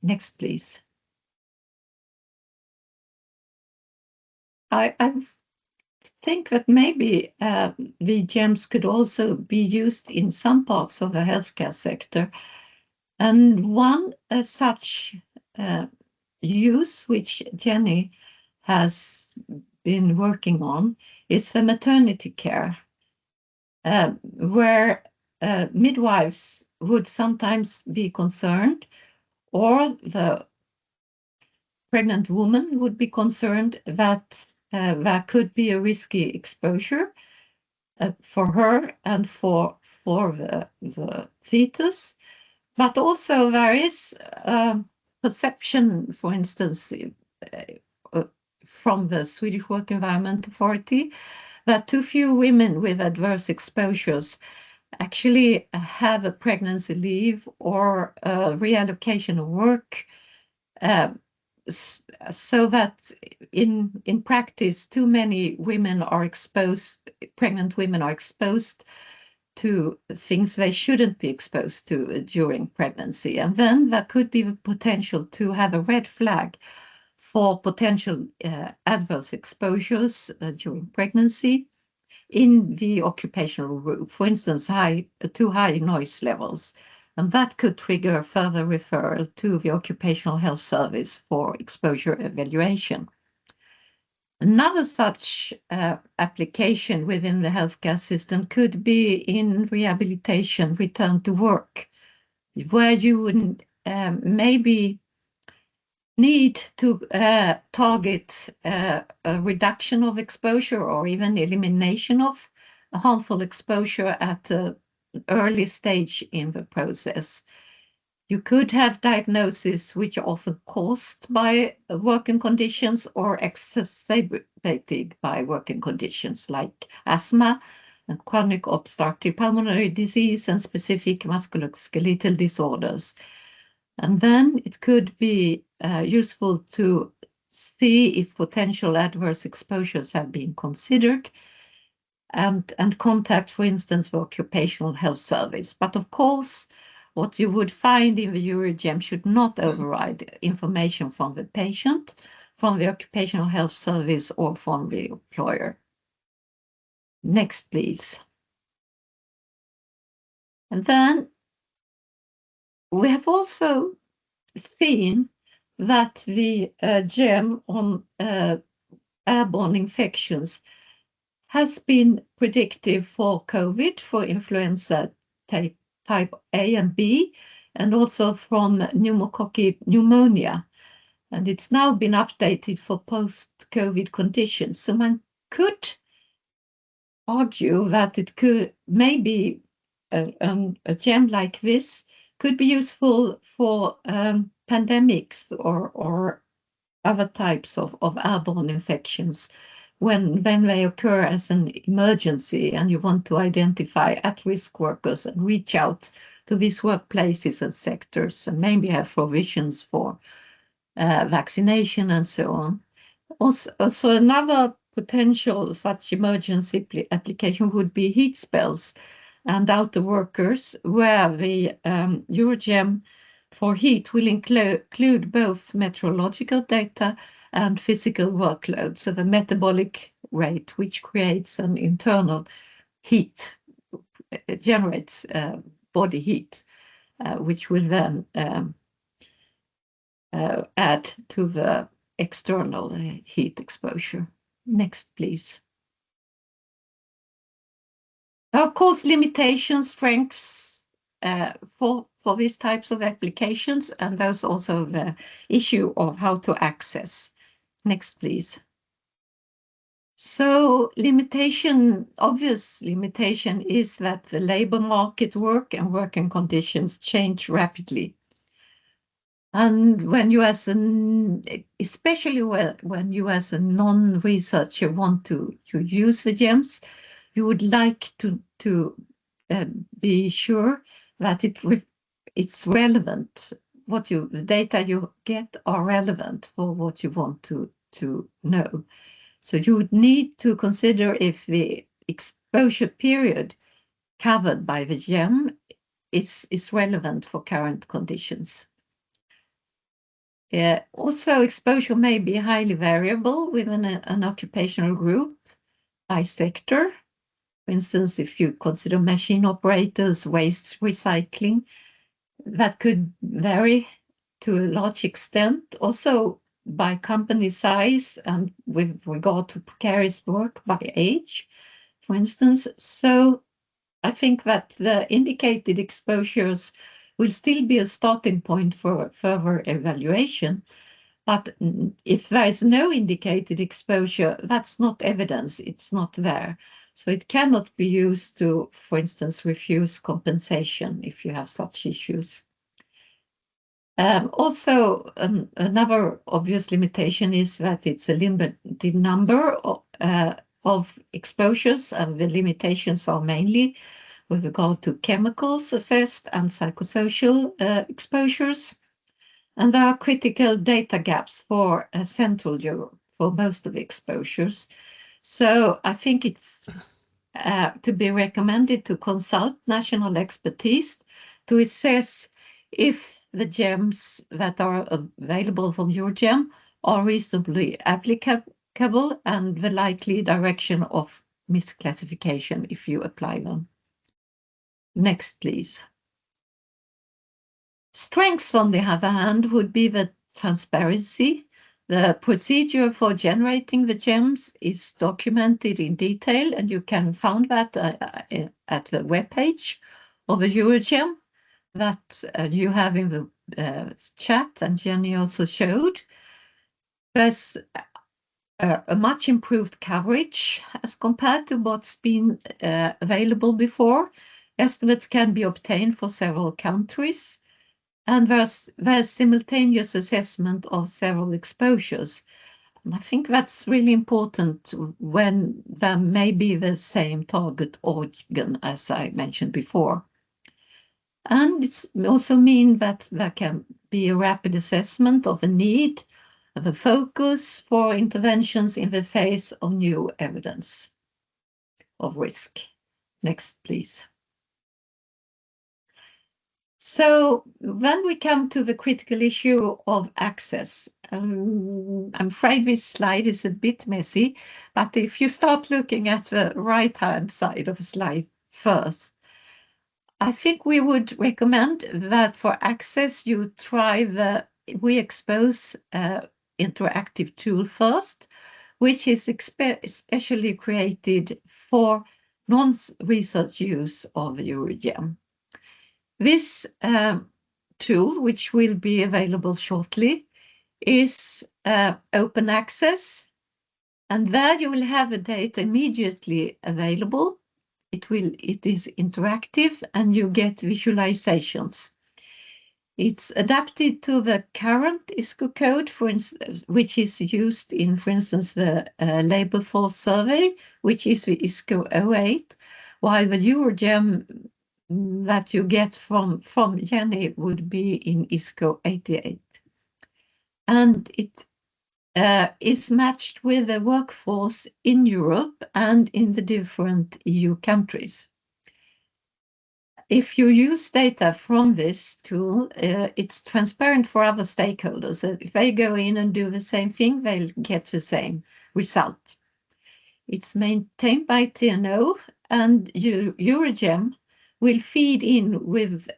Next, please. I think that maybe the JEMs could also be used in some parts of the healthcare sector. And one such use, which Jenny has been working on, is the maternity care, where midwives would sometimes be concerned, or the pregnant woman would be concerned that there could be a risky exposure for her and for the fetus. But also there is perception, for instance, from the Swedish Work Environment Authority, that too few women with adverse exposures actually have a pregnancy leave or a reallocation of work, so that in practice, too many women are exposed, pregnant women are exposed to things they shouldn't be exposed to during pregnancy. And then there could be the potential to have a red flag for potential adverse exposures during pregnancy in the occupational group, for instance, too high noise levels. And that could trigger further referral to the Occupational Health Service for exposure evaluation. Another such application within the healthcare system could be in rehabilitation, return to work, where you would maybe need to target a reduction of exposure or even elimination of harmful exposure at an early stage in the process. You could have diagnoses which are often caused by working conditions or exacerbated by working conditions like asthma and chronic obstructive pulmonary disease and specific musculoskeletal disorders. And then it could be useful to see if potential adverse exposures have been considered and contact, for instance, the Occupational Health Service. But of course, what you would find in the Eurojem should not override information from the patient, from the Occupational Health Service, or from the employer. Next, please. And then we have also seen that the JEM on airborne infections has been predictive for COVID, for influenza type A and B, and also from pneumococcal pneumonia. And it's now been updated for post-COVID conditions. So one could argue that it could maybe a gem like this could be useful for pandemics or other types of airborne infections when they occur as an emergency and you want to identify at-risk workers and reach out to these workplaces and sectors and maybe have provisions for vaccination and so on. Also another potential such emergency application would be heat spells and outer workers, where the Eurojem for heat will include both meteorological data and physical workload, so the metabolic rate, which creates an internal heat, it generates body heat, which will then add to the external heat exposure. Next, please. Of course, limitation strengths for these types of applications, and there's also the issue of how to access. Next, please. So obvious limitation is that the labor market work and working conditions change rapidly. And when you especially when you as a non-researcher want to use the GEMs, you would like to be sure that it's relevant. The data you get are relevant for what you want to know. So you would need to consider if the exposure period covered by the GEM is relevant for current conditions. Also, exposure may be highly variable within an occupational group by sector. For instance, if you consider machine operators, waste recycling, that could vary to a large extent. Also by company size and with regard to precarious work by age, for instance. So I think that the indicated exposures will still be a starting point for further evaluation. But if there is no indicated exposure, that's not evidence, it's not there. So it cannot be used to, for instance, refuse compensation if you have such issues. Also, another obvious limitation is that it's a limited number of exposures, and the limitations are mainly with regard to chemicals assessed and psychosocial exposures. And there are critical data gaps for Central Europe for most of the exposures. So I think it's to be recommended to consult national expertise to assess if the GEMs that are available from Eurojem are reasonably applicable and the likely direction of misclassification if you apply them. Next, please. Strengths, on the other hand, would be the transparency. The procedure for generating the GEMs is documented in detail, and you can find that at the webpage of the Eurogem that you have in chat and Jenny also showed, there's a much improved coverage as compared to what's been available before. Estimates can be obtained for several countries, and there's simultaneous assessment of several exposures. And I think that's really important when there may be the same target organ, as I mentioned before. And it also means that there can be a rapid assessment of a need, of a focus for interventions in the face of new evidence of risk. Next, please. So when we come to the critical issue of access, I'm afraid this slide is a bit messy, but if you start looking at the right-hand side of the slide first, I think we would recommend that for access you try the WeExpose interactive tool first, which is especially created for non-research use of Eurojem. This tool, which will be available shortly, is open access, and there you will have the data immediately available. It is interactive, and you get visualizations. It's adapted to the current ISCO code, for instance, which is used in, for instance, the labor force survey, which is the ISCO 08, while the Eurojem that you get from Jenny would be in ISCO 88. And it is matched with the workforce in Europe and in the different EU countries. If you use data from this tool, it's transparent for other stakeholders. If they go in and do the same thing, they'll get the same result. It's maintained by TNO, and Eurojem will feed in with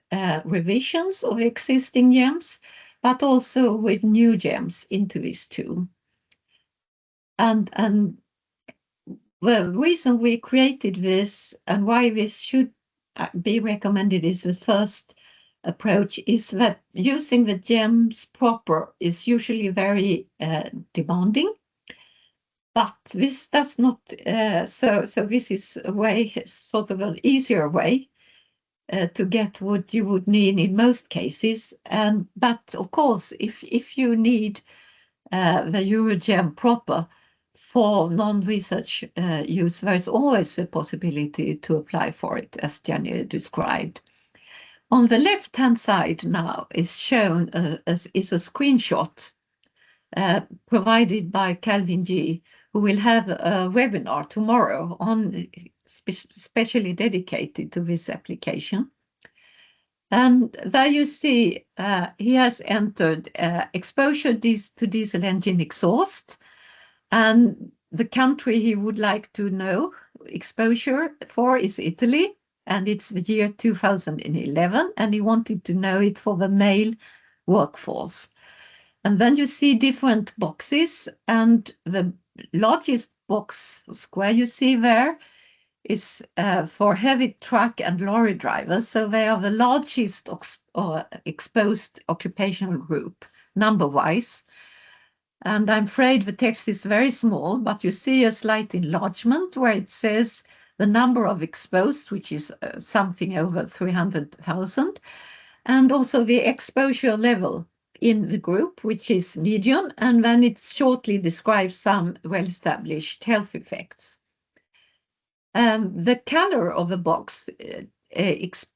revisions of existing JEMs, but also with new JEMs into this tool. And the reason we created this and why this should be recommended is the first approach is that using the JEMs proper is usually very demanding. But this does not, so this is a way, sort of an easier way to get what you would need in most cases. But of course, if you need the Eurojem proper for non-research use, there's always the possibility to apply for it, as Jenny described. On the left-hand side now is shown is a screenshot provided by Calvin G, who will have a webinar tomorrow on specially dedicated to this application. And there you see he has entered exposure to diesel engine exhaust, and the country he would like to know exposure for is Italy, and it's the year 2011, and he wanted to know it for the male workforce. And then you see different boxes, and the largest box square you see there is for heavy truck and lorry drivers. So they are the largest exposed occupational group, number-wise. And I'm afraid the text is very small, but you see a slight enlargement where it says the number of exposed, which is something over 300,000, and also the exposure level in the group, which is medium, and then it shortly describes some well-established health effects. The color of the box indicates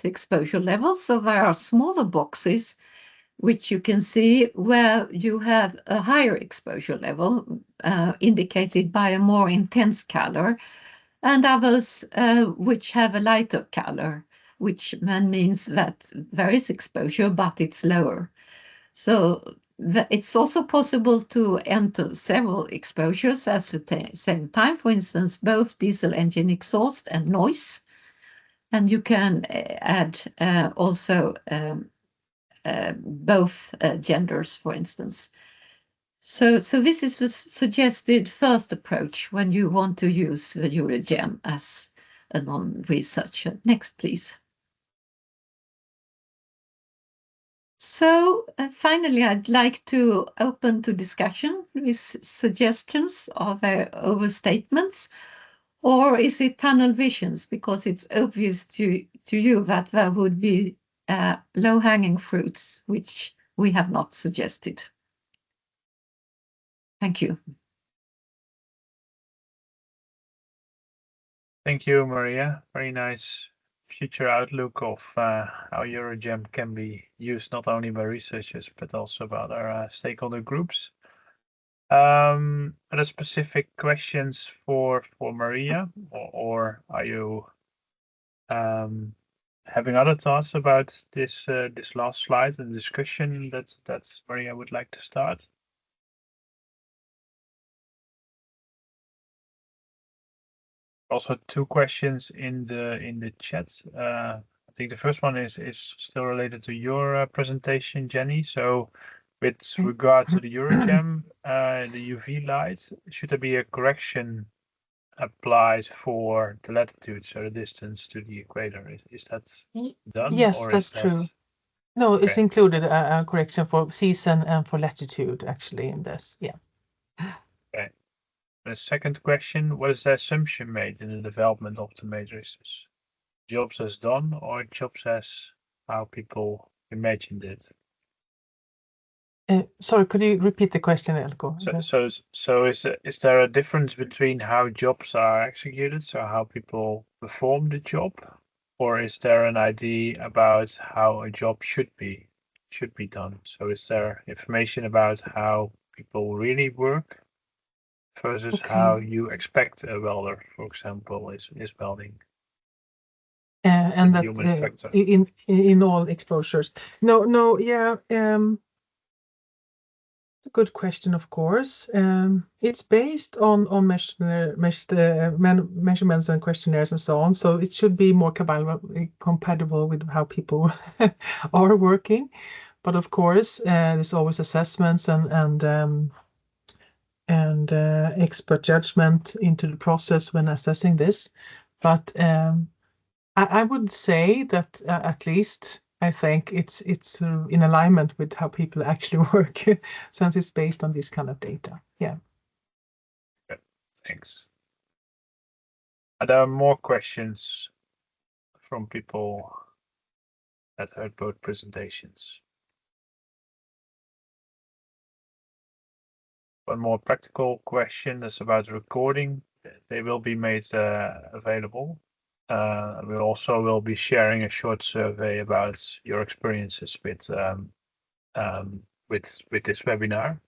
the exposure level, so there are smaller boxes which you can see where you have a higher exposure level indicated by a more intense color, and others which have a lighter color, which means that there is exposure, but it's lower. So it's also possible to enter several exposures at the same time, for instance, both diesel engine exhaust and noise. And you can add also both genders, for instance. So this is the suggested first approach when you want to use the Eurojem as a non-researcher. Next, please. So finally, I'd like to open to discussion with suggestions of overstatements, or is it tunnel visions? Because it's obvious to you that there would be low-hanging fruits, which we have not suggested. Thank you. Thank you, Maria. Very nice future outlook of how Eurojem can be used not only by researchers but also by other stakeholder groups. Are there specific questions for Maria, or are you having other thoughts about this this last slide and discussion that's Maria would like to start? Also, two questions in the chat. I think the first one is still related to your presentation, Jenny. So, with regard to the Eurojem, the UV light, should there be a correction applied for the latitude, so the distance to the equator? Is that done? Yes, or that's is that... true. No, it's Okay. included a correction for season and for latitude actually in this. Yeah. Okay. The second question, what is the assumption made in the development of the matrices? Jobs as done or jobs as how people imagined it? Sorry, could you repeat the question, Elko? So is there a difference between how jobs are executed, so how people perform the job, or is there an idea about how a job should be done? So is there information about how people really work versus how you expect a welder, for example, is welding? And that human factor. in all exposures. No, yeah. Good question, of course. It's based on measurements and questionnaires and so on. So it should be more compatible with how people are working. But of course, there's always assessments and expert judgment into the process when assessing this. But I would say that at least I think it's in alignment with how people actually work, since it's based on this kind of data. Yeah. Okay, thanks. Are there more questions from people that heard both presentations? One more practical question is about recording. They will be made available. We also will be sharing a short survey about your experiences with this webinar,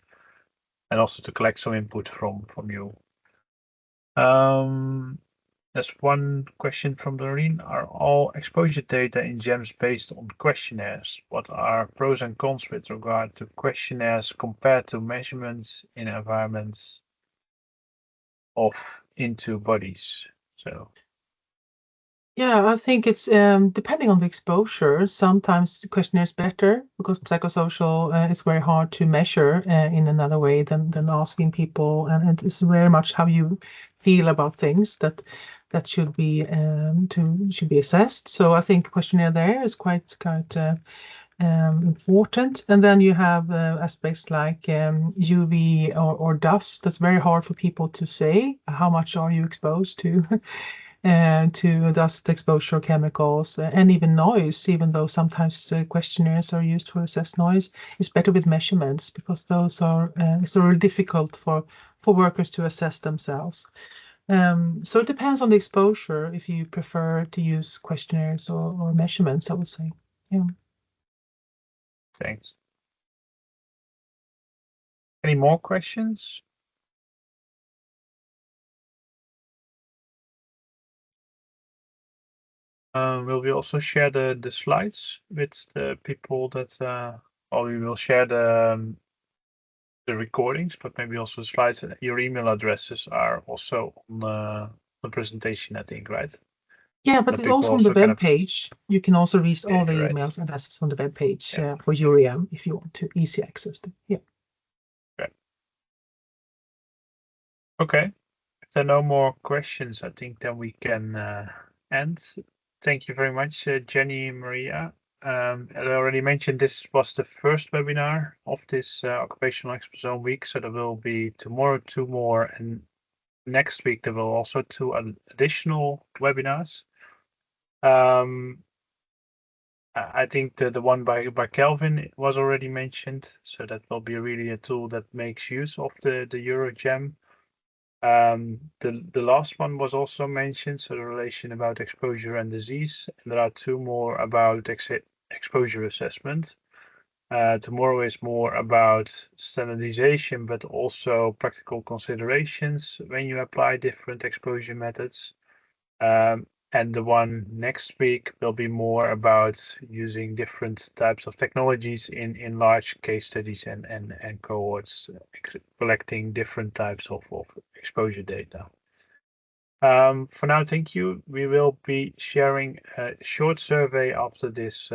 and also to collect some input from you. There's one question from Doreen. Are all exposure data in JEMs based on questionnaires? What are pros and cons with regard to questionnaires compared to measurements in environments of into bodies? So yeah, I think it's depending on the exposure. Sometimes the questionnaire is better because psychosocial is very hard to measure in another way than asking people, and it's very much how you feel about things that should be assessed. So I think questionnaire there is quite important. And then you have aspects like UV or dust. That's very hard for people to say. How much are you exposed to? To dust exposure chemicals and even noise, even though sometimes questionnaires are used for assess noise. It's better with measurements because those are it's really difficult for workers to assess themselves. So it depends on the exposure if you prefer to use questionnaires or measurements, I would say. Yeah. thanks. Any more questions? Will we also share the slides with the people that, or we will share the recordings, but maybe also slides. Your email addresses are also on the presentation, I think, right? Yeah, but it's also on the web page. You can also reach all the right. emails and addresses on the web page for Eurojem if you want to easy access them. Yeah. Okay. Okay. If there are no more questions, I think then we can end. Thank you very much, Jenny and Maria. As I already mentioned, this was the first webinar of this Occupational Exposome week. So there will be tomorrow 2 more, and next week there will also 2 additional webinars. I think the one by Kelvin was already mentioned, so that will be really a tool that makes use of the Eurojem. The last one was also mentioned, so the relation about exposure and disease. And there are 2 more about exposure assessment. Tomorrow is more about standardization, but also practical considerations when you apply different exposure methods. And the one next week will be more about using different types of technologies in large case studies and cohorts, collecting different types of exposure data. For now, thank you. We will be sharing a short survey after this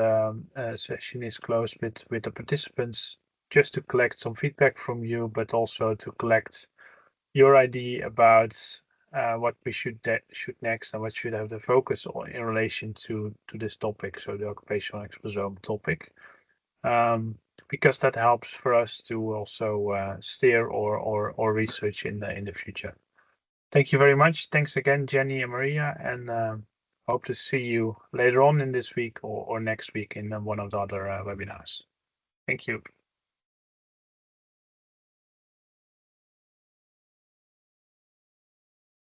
session is closed with the participants, just to collect some feedback from you, but also to collect your idea about what we should next and what should have the focus on in relation to this topic, so the occupational exposome topic, because that helps for us to also steer or research in the future. Thank you very much. Thanks again, Jenny and Maria, and hope to see you later on in this week or next week in one of the other webinars. Thank you.